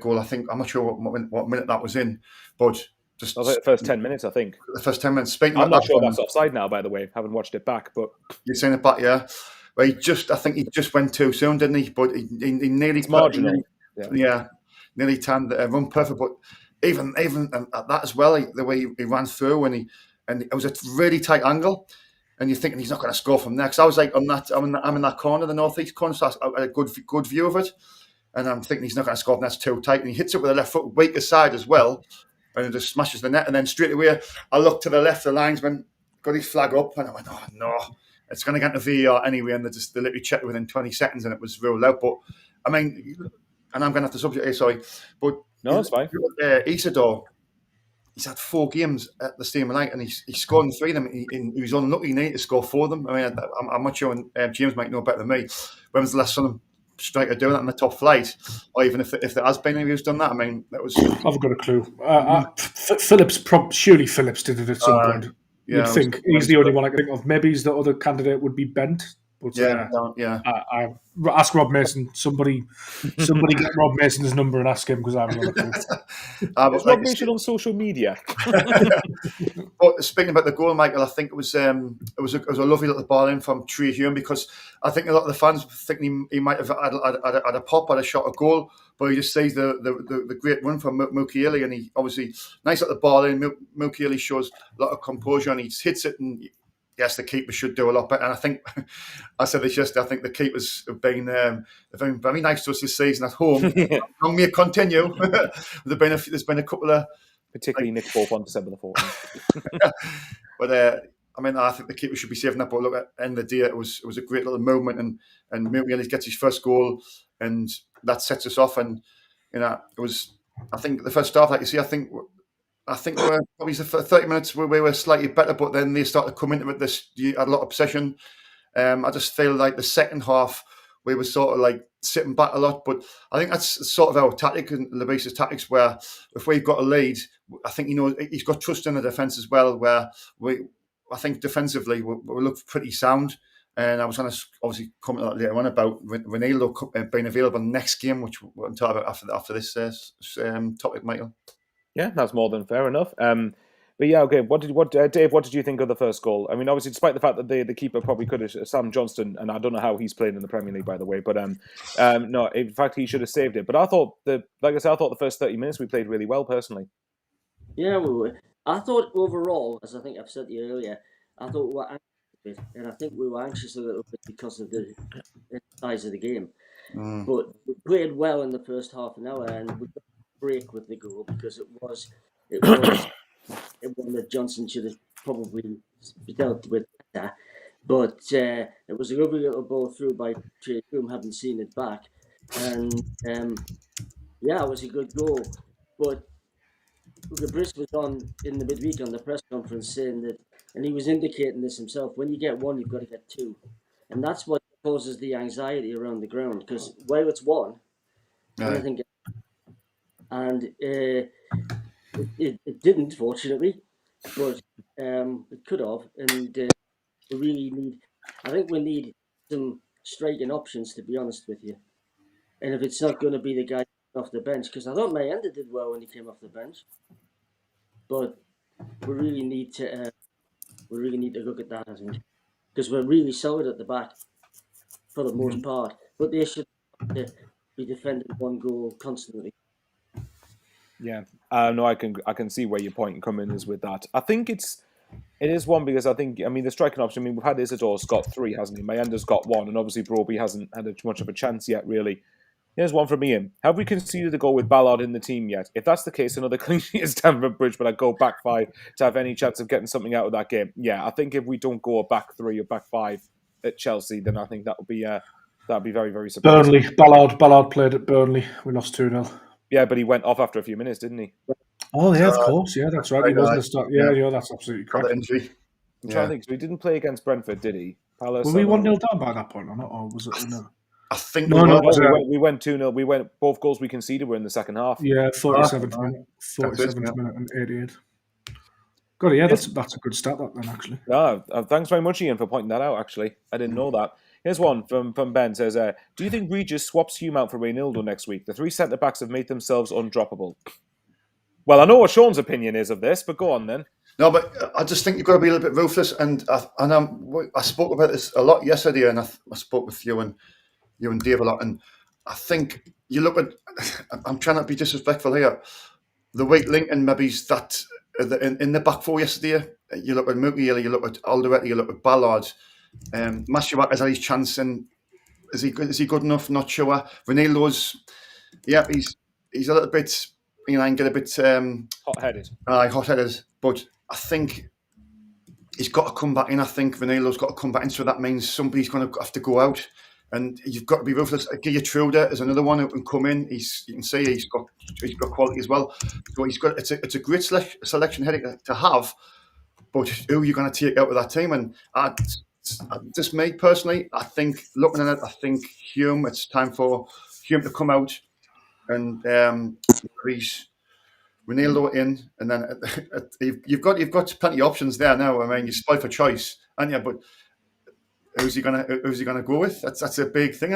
goal. I think I'm not sure what minute that was in, but I was like the first 10 minutes, I think. the first 10 minutes. Speaking I'm about not that sure one, that's offside now, by the way. Haven't watched it back, but you're saying it back, yeah. Well, I think he just went too soon, didn't he? But he nearly it's marginal. yeah, nearly timed the run perfect. But even at that as well, the way he ran through and it was a really tight angle, and you're thinking he's not going to score from there. Because I was like I'm in that corner, the northeast corner, so I had a good view of it, and I'm thinking he's not going to score from that's too tight, and he hits it with the left foot, weaker side as well, and it just smashes the net, and then straight away I looked to the left, the linesman got his flag up, and I went, oh no. It's going to get into VAR anyway, and they literally checked it within 20 seconds, and it was ruled out. But I mean, and I'm going to have to subject here, sorry, but no, it's fine. Isidore, he's had 4 games at the Stadium of Light, and he scored in 3 of them. He was unlucky. He needed to score 4 of them. I mean, I'm not sure, and James might know better than me. When was the last Sunderland striker doing that in the top flight, or even if there has been anyone who's done that? I mean, that was. I've got a clue. Surely Phillips did it at some point. Yeah, You'd think he's the only one I can think of. Maybe the other candidate would be Bent. But yeah. I ask Rob Mason. Somebody get Rob Mason's number and ask him, because I haven't got a clue. Is Rob Mason on social media? But speaking about the goal, Michael, I think it was a lovely little ball in from Trey Hume, because I think a lot of the fans think he might have had a pop, had a shot, a goal, but he just sees the great run from Mukiele, and he obviously nice at the ball in. Mukiele shows a lot of composure, and he hits it, and yes, the keeper should do a lot better. And I think I said this yesterday. I think the keepers have been very nice to us this season at home. Long may it continue. There's been a couple of, particularly Nick Pope on December the 14th. But I mean, I think the keeper should be saving that. But look, at the end of the day, it was a great little moment, and Mukiele gets his first goal, and that sets us off. And it was, I think, the first half, like you see, I think we're probably the 30 minutes where we were slightly better, but then they started to come into it. You had a lot of possession. I just feel like the second half we were sort of like sitting back a lot, but I think that's sort of our tactic and Lebase's tactics, where if we've got a lead, I think he's got trust in the defence as well, where I think defensively we look pretty sound. And I was going to obviously comment a lot later on about Ronaldo being available next game, which we'll talk about after this topic, Michael. Yeah, that's more than fair enough. But yeah, okay. Dave? What did you think of the first goal? I mean, obviously, despite the fact that the keeper probably could have, Sam Johnston, and I don't know how he's playing in the Premier League, by the way, but no, in fact, he should have saved it. But I thought I thought the first 30 minutes we played really well, personally. Yeah, we were. I thought overall, as I think I've said to you earlier, I thought we were anxious a bit, and I think we were anxious a little bit because of the size of the game. But we played well in the first half an hour, and we got a break with the goal, because it was one that Johnson should have probably dealt with better. But it was a lovely little ball through by Trey Hume, having seen it back, and yeah, it was a good goal. But Brice was on in the midweek on the press conference saying that, and he was indicating this himself, when you get one, you've got to get 2. And that's what causes the anxiety around the ground, because while it's 1, anything gets, and it didn't, fortunately, but it could have. And we really we need some striking options, to be honest with you. And if it's not going to be the guy off the bench, because I thought Mayenda did well when he came off the bench, but we really need to look at that, I think, because we're really solid at the back for the most part, but they should be defending one goal constantly. Yeah, no, I can see where your point coming is with that. I think it is one, because I mean the striking option. I mean, we've had Isidore's got 3, hasn't he? Mayenda's got 1, and obviously Broby hasn't had much of a chance yet, really. Here's one from Ian. Have we conceded a goal with Ballard in the team yet? If that's the case, another clean sheet is Stamford Bridge, but I go back 5 to have any chance of getting something out of that game. Yeah, I think if we don't go a back 3 or back 5 at Chelsea, then I think that'd be very, very surprising. Burnley. Ballard played at Burnley. We lost 2-0. Yeah, but he went off after a few minutes, didn't he? Oh yeah, of course. Yeah, that's right. He wasn't a start. Yeah, that's absolutely correct. I'm trying to think. So he didn't play against Brentford, did he? Were we 1-0 down by that point or not? Or was it no? I think no. We went 2-0. Both goals we conceded were in the second half. Yeah, 47th minute and 88. God, yeah, that's a good stat, that then, actually. No, thanks very much, Ian, for pointing that out, actually. I didn't know that. Here's one from Ben. Says, do you think Regis swaps Hume out for Reynaldo next week? The 3 centre-backs have made themselves undroppable. Well, I know what Sean's opinion is of this, but go on then. No, but I just think you've got to be a little bit ruthless. And I spoke about this a lot yesterday, and I spoke with you and Dave a lot. And I think you look at. I'm trying not to be disrespectful here. The weak link and maybe that in the back four yesterday. You look at Mukiele, you look at Alderete, you look at Ballard. Masuak has had his chance, and is he good enough? Not sure. Ronaldo's, he's a little bit, and get a bit hot-headed. Hot-headed, but I think he's got to come back in. I think Ronaldo's got to come back in, so that means somebody's going to have to go out, and you've got to be ruthless. Gertrude is another one who can come in. You can see he's got quality as well. So it's a great selection heading to have. But who are you going to take out of that team? And just me personally, I think looking at it, I think Hume. It's time for Hume to come out and increase Ronaldo in, and then you've got plenty of options there now. I mean, you're spoiled for choice, aren't you? But who's he gonna go with? That's a big thing.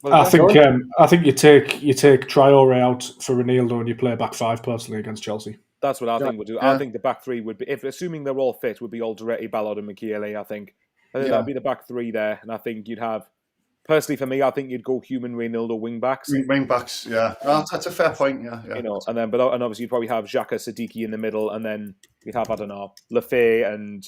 Well, I think you take Traore out for Ronaldo and you play back 5 personally against Chelsea. That's what I think we'll do. Yeah. I think the back 3 would be, if assuming they're all fit, would be Alderete, Ballard, and Mukiele. I think that'd be the back 3 there, and I think you'd have. Personally, for me, I think you'd go Human, Reynaldo, wing backs. Wing backs, yeah. That's a fair point, yeah. And obviously you'd probably have Xhaka, Siddiqui in the middle, and then you'd have, I don't know, Lefay and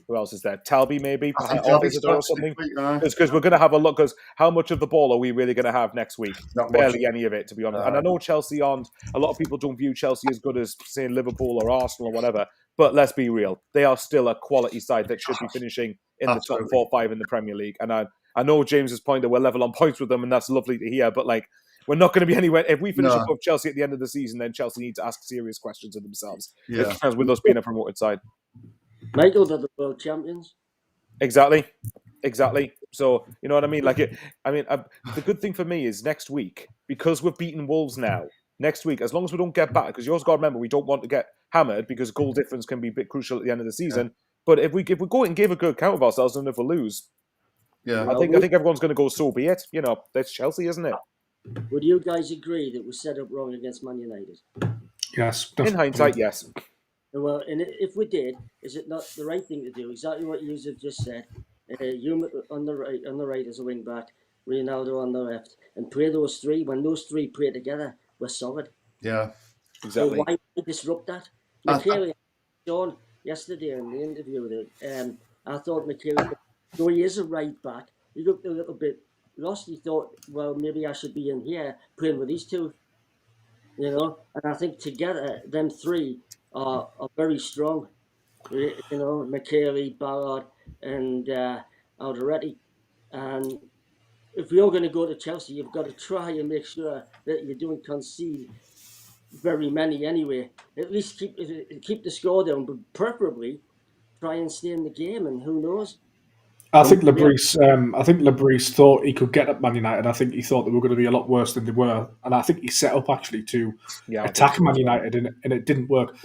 who else is there? Talby maybe, or something. Because we're going to have a look. Because how much of the ball are we really going to have next week? Barely any of it, to be honest. And I know Chelsea aren't. A lot of people don't view Chelsea as good as, say, Liverpool or Arsenal or whatever. But let's be real, they are still a quality side that should be finishing in the top 4 or 5 in the Premier League. And I know James's point that we're level on points with them, and that's lovely to hear. But we're not going to be anywhere. If we finish above Chelsea at the end of the season, then Chelsea need to ask serious questions of themselves. Yeah. As with us being a promoted side. Michael, they're the world champions. Exactly. So you know what I mean. The good thing for me is next week, because we've beaten Wolves now. Next week, as long as we don't get back, because you also got to remember we don't want to get hammered because goal difference can be a bit crucial at the end of the season. Yeah. But if we go and give a good account of ourselves, and if we lose, I think everyone's going to go. So be it. That's Chelsea, isn't it? Would you guys agree that we set up wrong against Man United? Yes. In hindsight, yes. Well, and if we did, is it not the right thing to do? Exactly what you have just said. You on the right as a wing back, Ronaldo on the left, and play those 3. When those 3 play together, we're solid. Yeah, exactly. So why disrupt that? Mukiele, Sean yesterday in the interview that I thought Mukiele, though he is a right back, he looked a little bit lost. He thought, well, maybe I should be in here playing with these 2. And I think together, them 3 are very strong. Mukiele, Ballard, and Alderete. And if you're going to go to Chelsea, you've got to try and make sure that you don't concede very many anyway. At least keep the score down, but preferably try and stay in the game. And who knows? I think Lebris thought he could get at Man United. I think he thought they were going to be a lot worse than they were, and I think he set up actually to attack Man United, and it didn't work.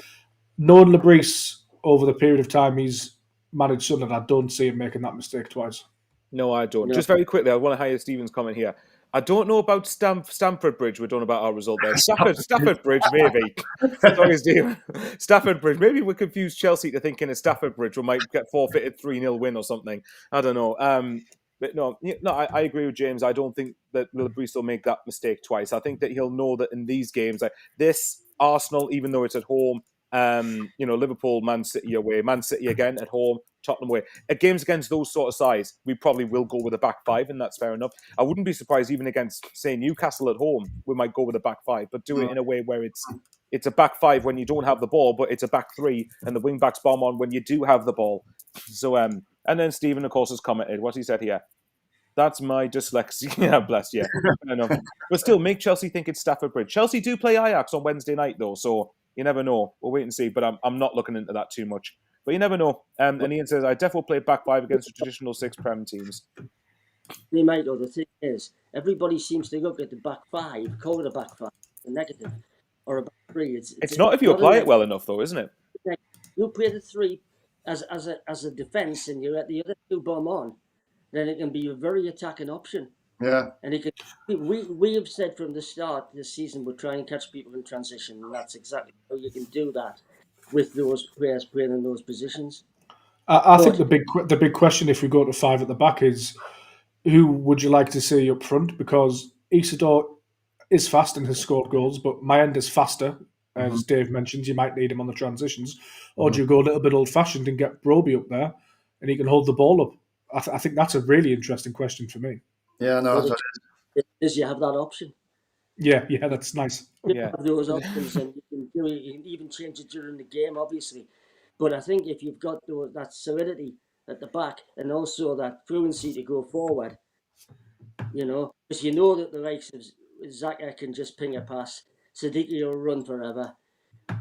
Knowing Lebris over the period of time he's managed Sunderland, I don't see him making that mistake twice. No, I don't. Just very quickly, I want to hear Stephen's comment here. I don't know about Stamford Bridge. We're talking about our result there. Stafford Bridge, maybe. Sorry, Steve. Stafford Bridge. Maybe we confused Chelsea to thinking a Stafford Bridge we might get forfeited 3-0 win or something. I don't know. But no, I agree with James. I don't think that Lebris will make that mistake twice. I think that he'll know that in these games, like this Arsenal, even though it's at home, Liverpool, Man City away, Man City again at home, Tottenham away. At games against those sort of sides, we probably will go with a back 5, and that's fair enough. I wouldn't be surprised even against, say, Newcastle at home, we might go with a back 5, but do it in a way where it's a back 5 when you don't have the ball, but it's a back 3, and the wing backs bomb on when you do have the ball. So, and then Stephen, of course, has commented. What's he said here? That's my dyslexia. Yeah, bless you. But still, make Chelsea think it's Stafford Bridge. Chelsea do play Ajax on Wednesday night, though, so you never know. We'll wait and see, but I'm not looking into that too much. But you never know. And Ian says, I definitely play back 5 against the traditional 6 Prem teams. See, Michael, the thing is, everybody seems to look at the back 5, call it a back 5, a negative, or a back 3. It's not if you apply it well enough, though, isn't it? You play the 3 as a defence, and you let the other 2 bomb on. then it can be a very attacking option. Yeah. And it can. We have said from the start this season we'll try and catch people in transition, and that's exactly how you can do that with those players playing in those positions. I think But the big question, if we go to 5 at the back, is who would you like to see up front? Because Isidore is fast and has scored goals, but Mayend is faster, as Dave mentioned. You might need him on the transitions, or do you go a little bit old fashioned and get Broby up there, and he can hold the ball up? I think that's a really interesting question for me. Yeah, no, but it is you have that option. Yeah, that's nice. You Yeah. have those options, and you can even change it during the game, obviously. But I think if you've got that solidity at the back and also that fluency to go forward, because you know that the likes of Zaka can just ping a pass, Siddiqui will run forever.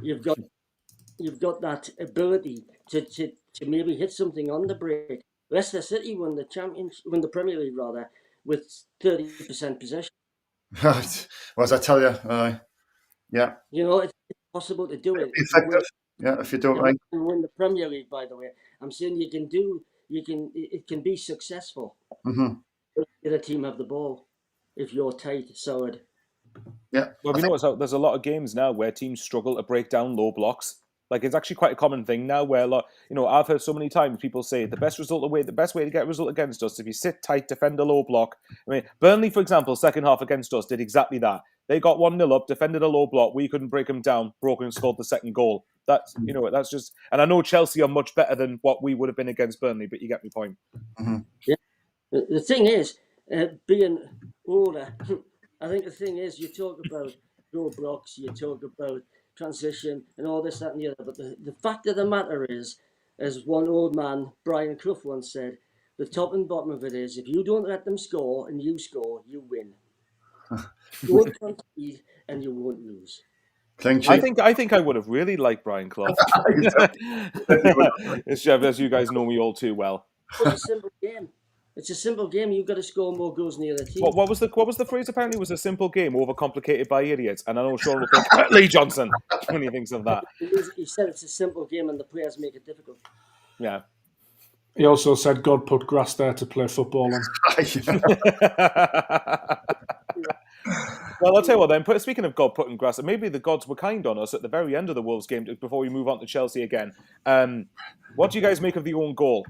You've got that ability to maybe hit something on the break. Leicester City won the Premier League rather, with 30% possession. Right. Well, as I tell you, yeah, It's possible to do it. effective. Yeah, if you do it right. And win the Premier League, by the way. I'm saying it can be successful if the team have the ball, if you're tight, solid. Yeah. Well, there's a lot of games now where teams struggle to break down low blocks. Like, it's actually quite a common thing now where, I've heard so many times people say the best way to get a result against us is if you sit tight, defend a low block. I mean, Burnley, for example, second half against us did exactly that. They got 1-0 up, defended a low block. We couldn't break them down, broke and scored the second goal. That's just, and I know Chelsea are much better than what we would have been against Burnley, but you get my point. Yeah. The thing is, being older, I think the thing is, you talk about low blocks, you talk about transition and all this, that, and the other. But the fact of the matter is, as one old man, Brian Clough, once said, the top and bottom of it is, if you don't let them score and you score, you win. You won't concede and you won't lose. I think I would have really liked Brian Clough. As you guys know me all too well. It's a simple game. It's a simple game. You've got to score more goals than the other team. What was the phrase? Apparently, it was a simple game overcomplicated by idiots. And I know Sean will think Lee Johnson when he thinks of that. He said it's a simple game and the players make it difficult. Yeah. He also said God put grass there to play football on. Well, I'll tell you what then. Speaking of God putting grass, maybe the gods were kind on us at the very end of the Wolves game before we move on to Chelsea again. What do you guys make of the own goal?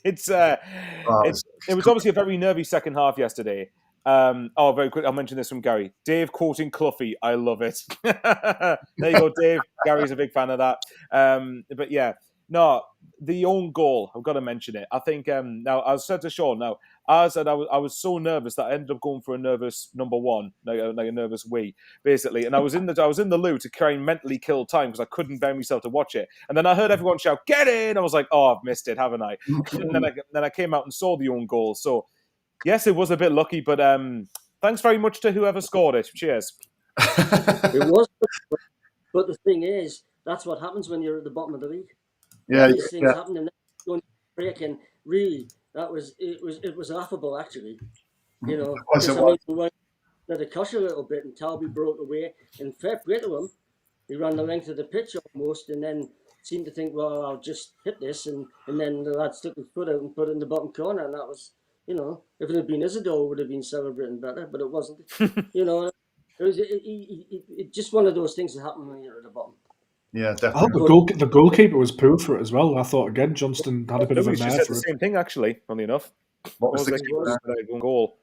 It was obviously a very nervy second half yesterday. Very quick, I'll mention this from Gary. Dave quoting Cloughie, I love it. There you go, Dave. Gary's a big fan of that. But yeah, no, the own goal, I've got to mention it. I think now I said to Sean, I was so nervous that I ended up going for a nervous number one, like a nervous wee, basically. And I was in the loo to try and mentally kill time because I couldn't bear myself to watch it. And then I heard everyone shout, "Get in!" I was like, "Oh, I've missed it, haven't I?" And then I came out and saw the own goal. So yes, it was a bit lucky, but thanks very much to whoever scored it. Cheers. It was, but the thing is, that's what happens when you're at the bottom of the league. Yeah, these things happen and don't break, and really, it was laughable actually. Let it cost a little bit, and Talby broke away, and fair play to him. He ran the length of the pitch almost, and then seemed to think, well, I'll just hit this, and then the lad stuck his foot out and put it in the bottom corner, and that was, if it had been Isidore, it would have been celebrating better, but it wasn't. It just one of those things that happen when you're at the bottom. Yeah, definitely. I thought the goalkeeper was poor for it as well. I thought again Johnston had a bit of a mare for the same thing actually. Funny enough, what was the goal?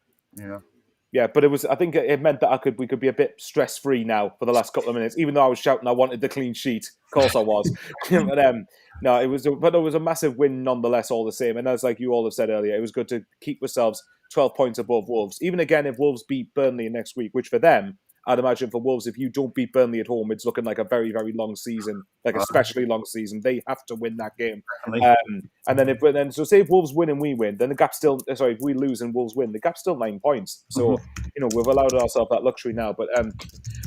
Yeah, but it was. I think it meant that we could be a bit stress free now for the last couple of minutes. Even though I was shouting, I wanted the clean sheet. Of course, I was. But no, it was. But it was a massive win nonetheless. All the same, and as like you all have said earlier, it was good to keep ourselves 12 points above Wolves. Even again, if Wolves beat Burnley next week, which for them, I'd imagine for Wolves, if you don't beat Burnley at home, it's looking like a very, very long season, like especially long season. They have to win that game. And then say if Wolves win and we win, then the gap's still, if we lose and Wolves win, the gap's still 9 points. So, we've allowed ourselves that luxury now. But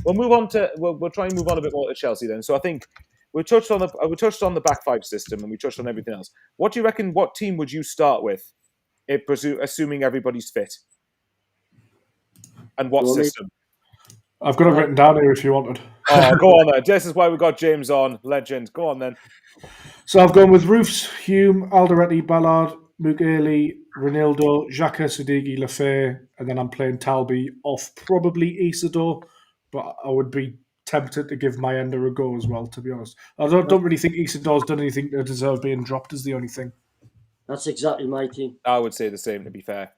we'll try and move on a bit more to Chelsea then. So I think we touched on the back five system and we touched on everything else. What do you reckon, what team would you start with, assuming everybody's fit? And what system? I've got it written down here if you wanted. Oh, go on then. This is why we got James on. Legend. Go on then. So I've gone with Roofs, Hume, Alderete, Ballard, Mughali, Ronaldo, Xhaka, Siddiqui, Lafay, and then I'm playing Talby off probably Isidore, but I would be tempted to give Mayenda a go as well, to be honest. I don't really think Isidore's done anything to deserve being dropped, is the only thing. That's exactly my team. I would say the same, to be fair.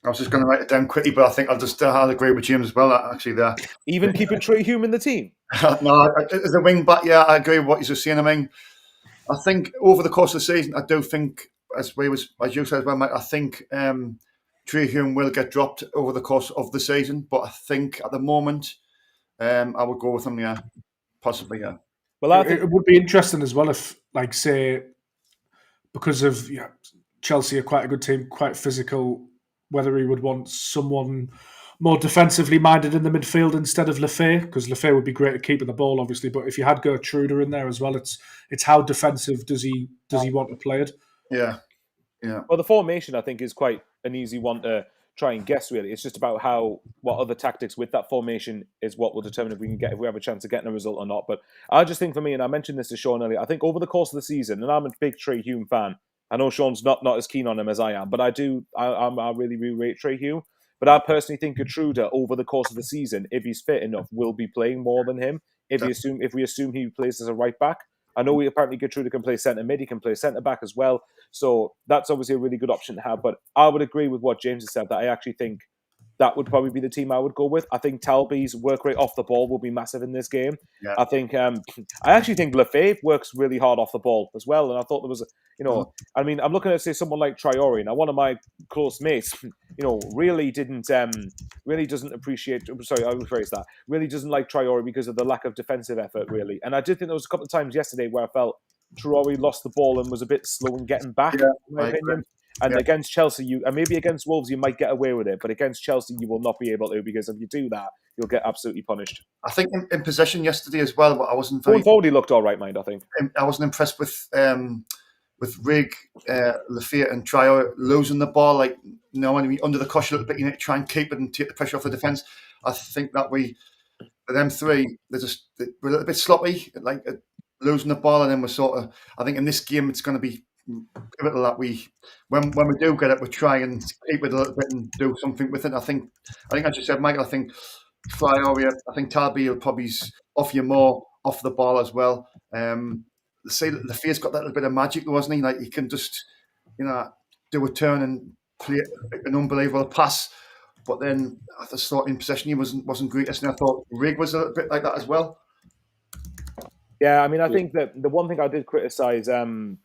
I was just going to write it down quickly, but I think I'll agree with James as well, actually, there. Even keeping Trey Hume in the team? No, as a wing back, yeah, I agree with what you're saying. I mean, I think over the course of the season, I do think, as you said as well, Mike, I think Trey Hume will get dropped over the course of the season, but I think at the moment, I would go with him, yeah. Possibly, yeah. Well, I think It would be interesting as well if, like, say, because of Chelsea are quite a good team, quite physical, whether he would want someone more defensively minded in the midfield instead of Lafay, because Lafay would be great at keeping the ball, obviously. But if you had Gertruder in there as well, it's how defensive does he want to play it? Yeah, yeah. Well, the formation, I think, is quite an easy one to try and guess, really. It's just about what other tactics with that formation is what will determine if we have a chance of getting a result or not. But I just think for me, and I mentioned this to Sean earlier, I think over the course of the season, and I'm a big Trey Hume fan. I know Sean's not as keen on him as I am, but I really rate Trey Hume. But I personally think Gertruder over the course of the season, if he's fit enough, will be playing more than him. If we assume he plays as a right back. I know apparently Gertruder can play centre mid, he can play centre back as well. So that's obviously a really good option to have. But I would agree with what James has said, that I actually think that would probably be the team I would go with. I think Talby's work rate off the ball will be massive in this game. Yeah. I think I actually think Lafay works really hard off the ball as well. And I thought there was, I mean, I'm looking at, say, someone like Traore. Now, one of my close mates, really doesn't appreciate. Sorry, I will rephrase that. Really doesn't like Traore because of the lack of defensive effort, really. And I did think there was a couple of times yesterday where I felt Traore lost the ball and was a bit slow in getting back, in my opinion. And against Chelsea, and maybe against Wolves, you might get away with it, but against Chelsea, you will not be able to, because if you do that, you'll get absolutely punished. I think in possession yesterday as well, but I wasn't Going forward, he looked all right, mind. I think I wasn't impressed with Rig, Lafayette, and Traore losing the ball. Like, when under the cosh a little bit, you need to try and keep it and take the pressure off the defence. I think that them three, we're a little bit sloppy, like losing the ball, and then we're sort of. I think in this game, it's going to be pivotal that when we do get it, we try and keep it a little bit and do something with it. I think as you said, Michael, I think Traore, I think Talby will probably offer you more off the ball as well. Say that Lafayette's got that little bit of magic, wasn't he? Like, he can just, do a turn and play an unbelievable pass. But then at the start in possession, he wasn't great. And I thought Rig was a little bit like that as well. Yeah, I mean, I think that the one thing I did criticise, about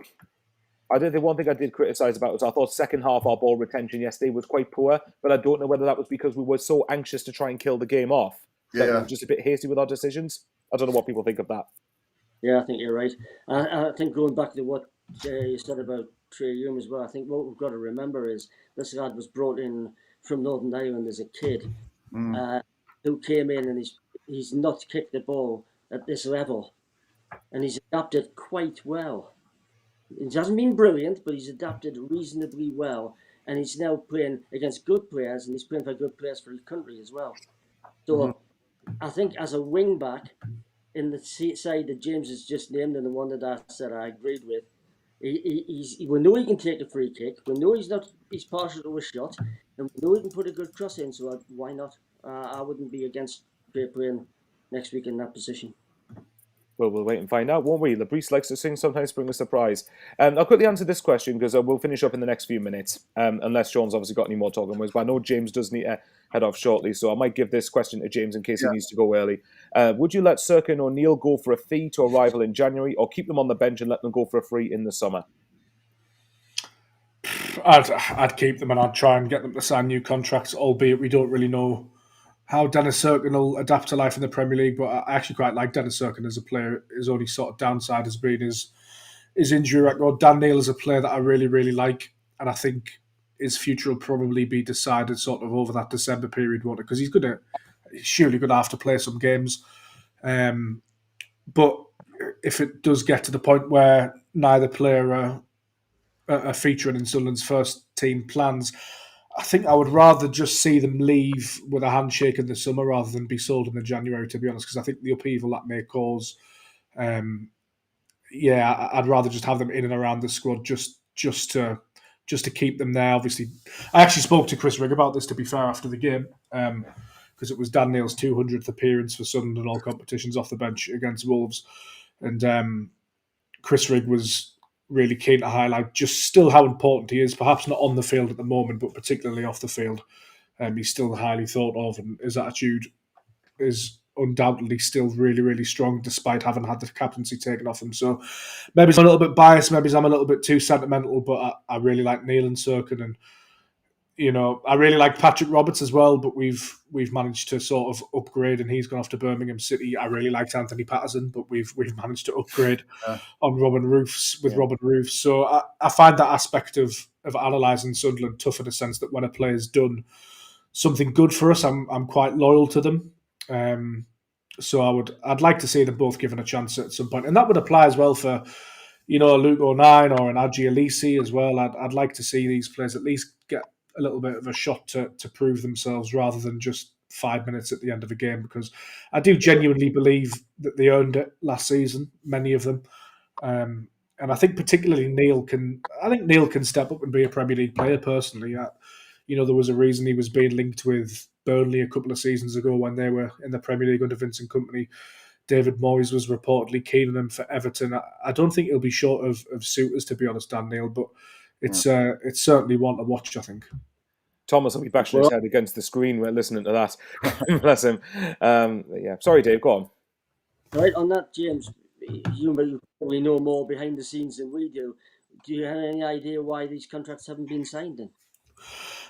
was I thought second half our ball retention yesterday was quite poor, but I don't know whether that was because we were so anxious to try and kill the game off that we were just a bit hasty with our decisions. I don't know what people think of that. Yeah, I think you're right. I think going back to what you said about Trey Hume as well, I think what we've got to remember is this lad was brought in from Northern Ireland as a kid, who came in and he's not kicked the ball at this level, and he's adapted quite well. He hasn't been brilliant, but he's adapted reasonably well, and he's now playing against good players, and he's playing for good players for his country as well. So I think as a wing back, in the side that James has just named and the one that I said I agreed with, we know he can take a free kick. We know he's partial to a shot, and we know he can put a good cross in. So why not? I wouldn't be against playing next week in that position. Well, we'll wait and find out, won't we? Labrice likes to sing, sometimes bring a surprise. I'll quickly answer this question because we'll finish up in the next few minutes, unless Sean's obviously got any more talking words. But I know James does need to head off shortly, so I might give this question to James in case he needs to go early. Would you let Circa and O'Neill go for a fee to a rival in January, or keep them on the bench and let them go for a free in the summer? I'd keep them, and I'd try and get them to sign new contracts, albeit we don't really know how Dennis Cirkin will adapt to life in the Premier League, but I actually quite like Dennis Cirkin as a player. His only sort of downside has been his injury record. Dan Neil is a player that I really, really like, and I think his future will probably be decided sort of over that December period, won't it? Because he's surely going to have to play some games. But if it does get to the point where neither player are featuring in Sunderland's first team plans, I think I would rather just see them leave with a handshake in the summer rather than be sold in the January, to be honest, because I think the upheaval that may cause, I'd rather just have them in and around the squad just to just to keep them there. Obviously, I actually spoke to Chris Rigg about this, to be fair, after the game, because it was Dan Neil's 200th appearance for Sunderland in all competitions off the bench against Wolves. And Chris Rigg was really keen to highlight just still how important he is, perhaps not on the field at the moment, but particularly off the field. He's still highly thought of, and his attitude is undoubtedly still really, really strong, despite having had the captaincy taken off him. So maybe I'm a little bit biased, maybe I'm a little bit too sentimental, but I really like Neil and Serkin, and I really like Patrick Roberts as well, but we've managed to sort of upgrade, and he's gone off to Birmingham City. I really liked Anthony Patterson, but we've managed to upgrade on Robin Roofs with Robin Roofs. So I find that aspect of analysing Sunderland tough, in a sense that when a player's done something good for us, I'm quite loyal to them. So I'd like to see them both given a chance at some point, and that would apply as well for a Luke O'Nien or an Adji Alisi as well. I'd like to see these players at least get a little bit of a shot to prove themselves, rather than just 5 minutes at the end of a game, because I do genuinely believe that they earned it last season, many of them. And I think particularly Neil can step up and be a Premier League player personally. There was a reason he was being linked with Burnley a couple of seasons ago when they were in the Premier League under Vincent Kompany. David Moyes was reportedly keen on him for Everton. I don't think he'll be short of suitors, to be honest, Dan Neil, but it's certainly one to watch, I think. Thomas will be bashing his head against the screen. We're listening to that. Bless him. Sorry, Dave, go on. Right, on that, James, you probably know more behind the scenes than we do. Do you have any idea why these contracts haven't been signed then?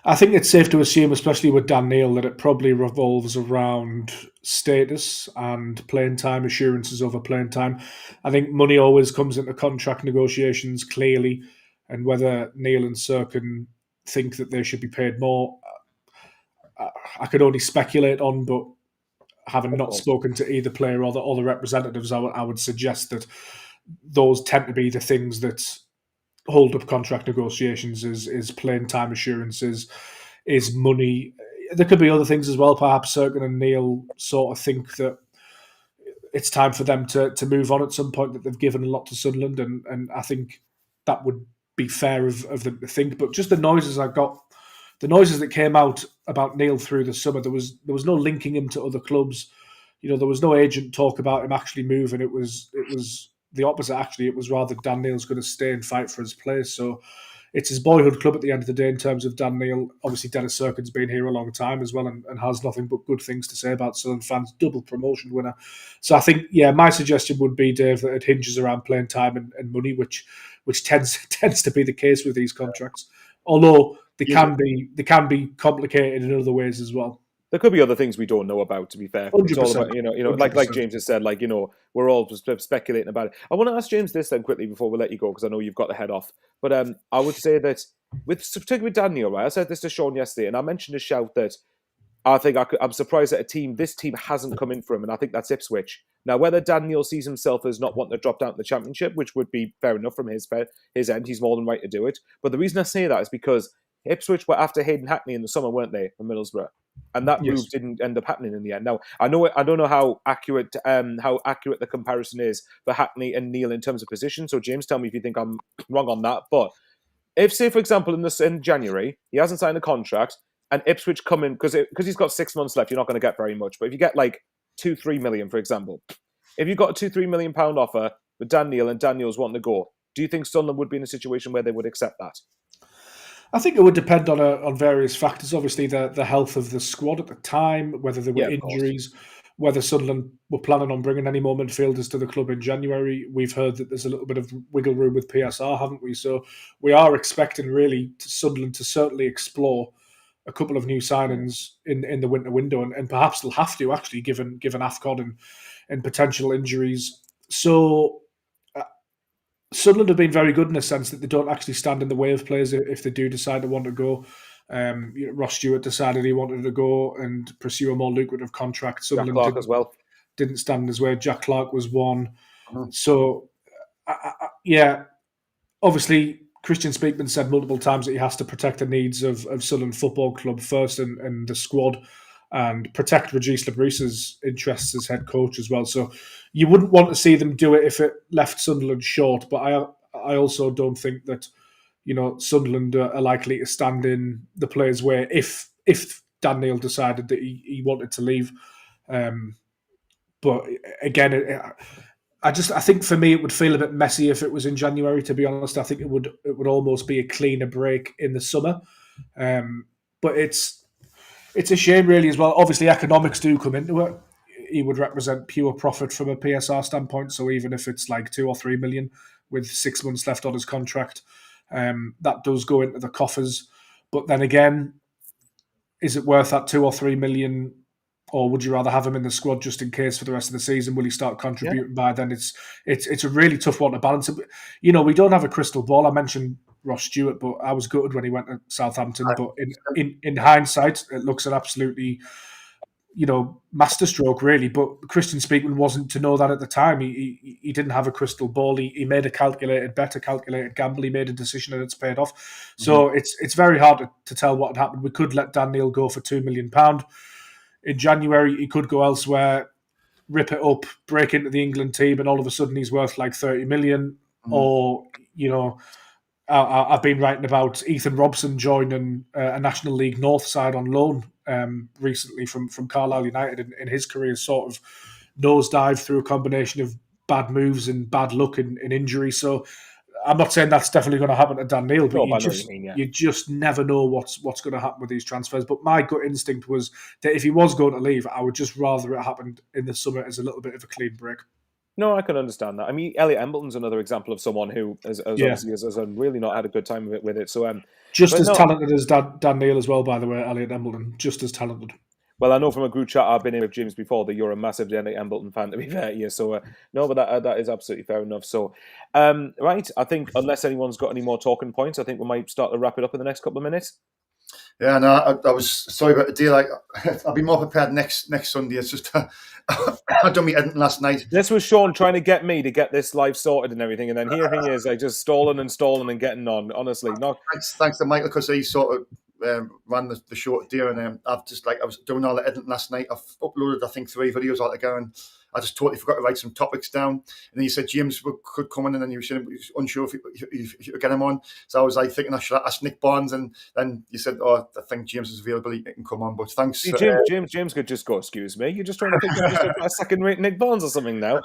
I think it's safe to assume, especially with Dan Neil, that it probably revolves around status and playing time assurances over playing time. I think money always comes into contract negotiations, clearly, and whether Neil and Serkin think that they should be paid more, I could only speculate on, but having not spoken to either player or the representatives, I would suggest that those tend to be the things that hold up contract negotiations, is playing time assurances, is money. There could be other things as well. Perhaps Serkin and Neil sort of think that it's time for them to move on at some point, that they've given a lot to Sunderland, and I think that would be fair of them to think. But just the noises that came out about Neil through the summer, there was no linking him to other clubs. There was no agent talk about him actually moving. It was the opposite, actually. It was rather Dan Neil's going to stay and fight for his place. So it's his boyhood club at the end of the day in terms of Dan Neil. Obviously, Dennis Serkin's been here a long time as well, and has nothing but good things to say about Sunderland fans. Double promotion winner. So I think, my suggestion would be, Dave, that it hinges around playing time and money, which tends to be the case with these contracts. Although they can be complicated in other ways as well. There could be other things we don't know about, to be fair. 100%. It's all about, like James has said, we're all just speculating about it. I want to ask James this then quickly before we let you go, because I know you've got to head off. But I would say that, particularly with Dan Neil, right? I said this to Sean yesterday, and I mentioned a shout that I think I'm surprised that this team hasn't come in for him, and I think that's Ipswich. Now, whether Dan Neil sees himself as not wanting to drop down to the Championship, which would be fair enough from his end, he's more than right to do it. But the reason I say that is because Ipswich were after Hayden Hackney in the summer, weren't they, from Middlesbrough? And that move didn't end up happening in the end. Now, I don't know how accurate the comparison is for Hackney and Neil in terms of position. So, James, tell me if you think I'm wrong on that. But if, say, for example, in January, he hasn't signed a contract, and Ipswich come in, because he's got 6 months left, you're not going to get very much. But if you get like 2-3 million, for example, if you've got a £2-3 million offer with Dan Neil and Dan Neil's wanting to go, do you think Sunderland would be in a situation where they would accept that? I think it would depend on various factors. Obviously, the health of the squad at the time, whether there were injuries, whether Sunderland were planning on bringing any more midfielders to the club in January. We've heard that there's a little bit of wiggle room with PSR, haven't we? So we are expecting really Sunderland to certainly explore a couple of new signings in the winter window, and perhaps they'll have to, actually, given AFCON and potential injuries. So Sunderland have been very good in the sense that they don't actually stand in the way of players if they do decide to want to go. Ross Stewart decided he wanted to go and pursue a more lucrative contract. Jack Clark as well didn't stand in his way. Jack Clark was one. Mhm. So, obviously, Christian Speakman said multiple times that he has to protect the needs of Sunderland Football Club first and the squad, and protect Regis Labrisse's interests as head coach as well. So you wouldn't want to see them do it if it left Sunderland short. But I also don't think that Sunderland are likely to stand in the players' way if Dan Neil decided that he wanted to leave. But again, I think for me it would feel a bit messy if it was in January. To be honest, I think it would almost be a cleaner break in the summer. But it's a shame, really, as well. Obviously, economics do come into it. He would represent pure profit from a PSR standpoint. So even if it's like 2 or 3 million with 6 months left on his contract, that does go into the coffers. But then again, is it worth that 2 or 3 million? Or would you rather have him in the squad just in case for the rest of the season? Will he start contributing by then? It's a really tough one to balance. We don't have a crystal ball. I mentioned Ross Stewart, but I was gutted when he went to Southampton. But in hindsight, it looks an absolutely masterstroke, really. But Christian Speakman wasn't to know that at the time. He didn't have a crystal ball. He made a calculated gamble. He made a decision and it's paid off. So it's very hard to tell what had happened. We could let Dan Neil go for £2 million. In January, he could go elsewhere, rip it up, break into the England team, and all of a sudden he's worth like 30 million. Or, I've been writing about Ethan Robson joining a National League North side on loan recently from Carlisle United, and his career sort of nosedived through a combination of bad moves and bad luck and injury. So I'm not saying that's definitely going to happen to Dan Neil, but you just never know what's going to happen with these transfers. But my gut instinct was that if he was going to leave, I would just rather it happened in the summer as a little bit of a clean break. No, I can understand that. I mean, Elliot Embleton's another example of someone who has really not had a good time with it. So talented as Dan Neil as well, by the way, Elliot Embleton, just as talented. Well, I know from a group chat I've been in with James before that you're a massive Elliot Embleton fan, to be fair. Yeah, so no, but that is absolutely fair enough. So, right, I think unless anyone's got any more talking points, I think we might start to wrap it up in the next couple of minutes. Yeah, no, I was sorry about the deal. I'll be more prepared next Sunday. It's just I done my editing last night. This was Sean trying to get me to get this live sorted and everything, and then here he is, like just stalling and getting on. Honestly, not thanks to Michael because he sort of ran the show today, and I was doing all the editing last night. I've uploaded I think 3 videos altogether, and I just totally forgot to write some topics down. And then you said James could come in, and then he was unsure if you could get him on. So I was like thinking I should ask Nick Barnes, and then you said, "Oh, I think James is available; he can come on." But thanks, See, James could just go. Excuse me, you're just trying to think of just a second-rate Nick Barnes or something now.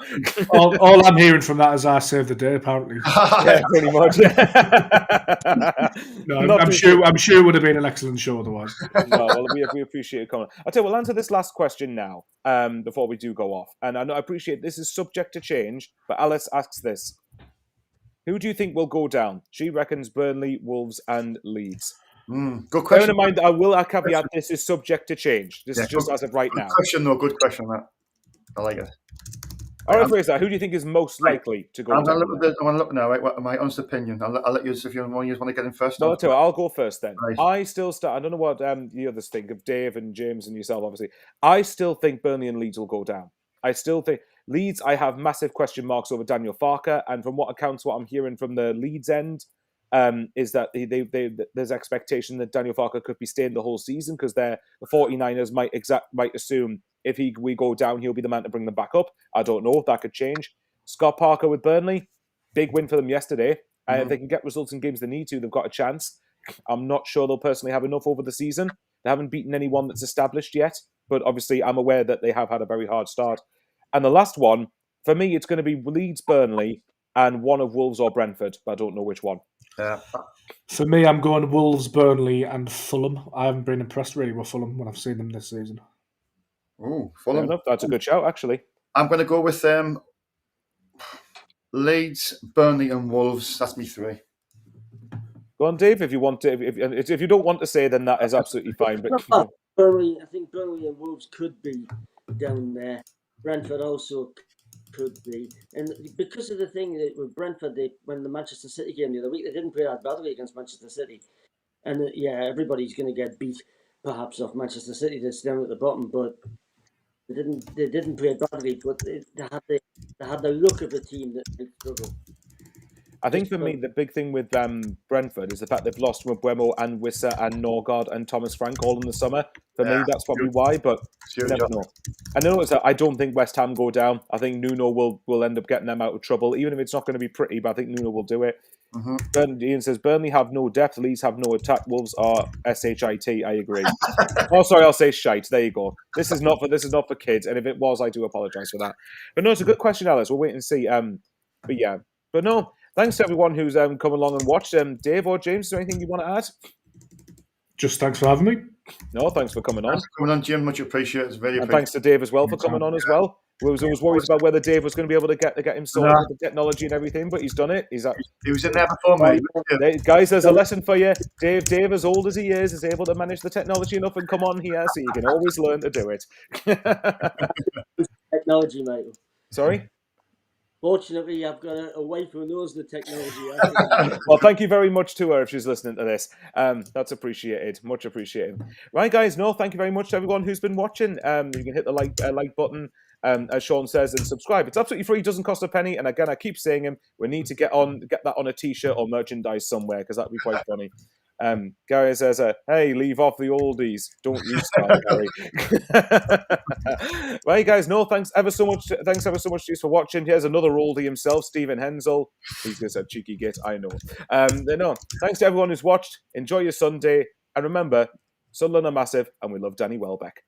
all I'm hearing from that is I saved the day. Apparently, yeah, pretty much. No, I'm sure it would have been an excellent show otherwise. No, well, we appreciate your comment. I'll tell you, we'll answer this last question now before we do go off. And I appreciate this is subject to change, but Alice asks this. Who do you think will go down? She reckons Burnley, Wolves and Leeds. Good question. Bear in mind, I caveat this is subject to change. This is just as of right now. Good question, that. I like it. All right, Fraser, who do you think is most likely to go down? I want to look now, right? What my honest opinion. I'll let you, if you want to get in first. No, I'll go first then. Right. I still start. I don't know what the others think of Dave and James and yourself, obviously. I still think Burnley and Leeds will go down. I still think Leeds, I have massive question marks over Daniel Farke. And from what accounts, what I'm hearing from the Leeds end is that there's expectation that Daniel Farke could be staying the whole season because the 49ers might assume if we go down, he'll be the man to bring them back up. I don't know. That could change. Scott Parker with Burnley, big win for them yesterday. Mm-hmm. If they can get results in games they need to, they've got a chance. I'm not sure they'll personally have enough over the season. They haven't beaten anyone that's established yet, but obviously I'm aware that they have had a very hard start. And the last one, for me, it's going to be Leeds, Burnley, and one of Wolves or Brentford, but I don't know which one. For me, I'm going Wolves, Burnley, and Fulham. I haven't been impressed really with Fulham when I've seen them this season. Oh, Fulham. Enough. That's a good shout, actually. I'm going to go with Leeds, Burnley, and Wolves. That's me 3. Go on, Dave. If you want to, if you don't want to say, then that is absolutely fine. But I think Burnley and Wolves could be down there. Brentford also could be, and because of the thing that with Brentford, when the Manchester City game the other week, they didn't play that badly against Manchester City, and everybody's going to get beat perhaps off Manchester City that's down at the bottom, but they didn't play badly, but they had the look of a team that they struggle. I think for me, the big thing with Brentford is the fact they've lost Mbeumo and Wissa and Norgard and Thomas Frank all in the summer. For me, that's probably why, but you never know. And I don't think West Ham go down. I think Nuno will end up getting them out of trouble, even if it's not going to be pretty, but I think Nuno will do it. Ian says Burnley have no depth, Leeds have no attack, Wolves are shit. I agree. Oh, sorry, I'll say shite. There you go. This is not for kids, and if it was, I do apologise for that. But no, it's a good question, Alice. We'll wait and see. But yeah, but no, thanks to everyone who's come along and watched. Dave or James, is there anything you want to add? Just thanks for having me. No, thanks for coming on. Thanks for coming on, Jim. Much appreciated. It's very And thanks to Dave as well for coming on as well. I was always worried about whether Dave was going to be able to get him sorted with the technology and everything, but he's done it. He was in there before me. Guys, there's a lesson for you. Dave, as old as he is able to manage the technology enough and come on here, so you can always learn to do it. Technology, mate. Sorry? Fortunately, I've got a wife who knows the technology. Well, thank you very much to her if she's listening to this. That's appreciated. Much appreciated. Right, guys. No, thank you very much to everyone who's been watching. You can hit the like button, as Sean says, and subscribe. It's absolutely free. It doesn't cost a penny. And again, I keep saying him. We need to get that on a T-shirt or merchandise somewhere because that'd be quite funny. Gary says, hey, leave off the oldies. Don't you start, Gary. Right, guys, no, thanks ever so much to you for watching. Here's another oldie himself, Stephen Hensel. He's just a cheeky git, I know. No, thanks to everyone who's watched. Enjoy your Sunday. And remember, Sunderland are massive, and we love Danny Welbeck.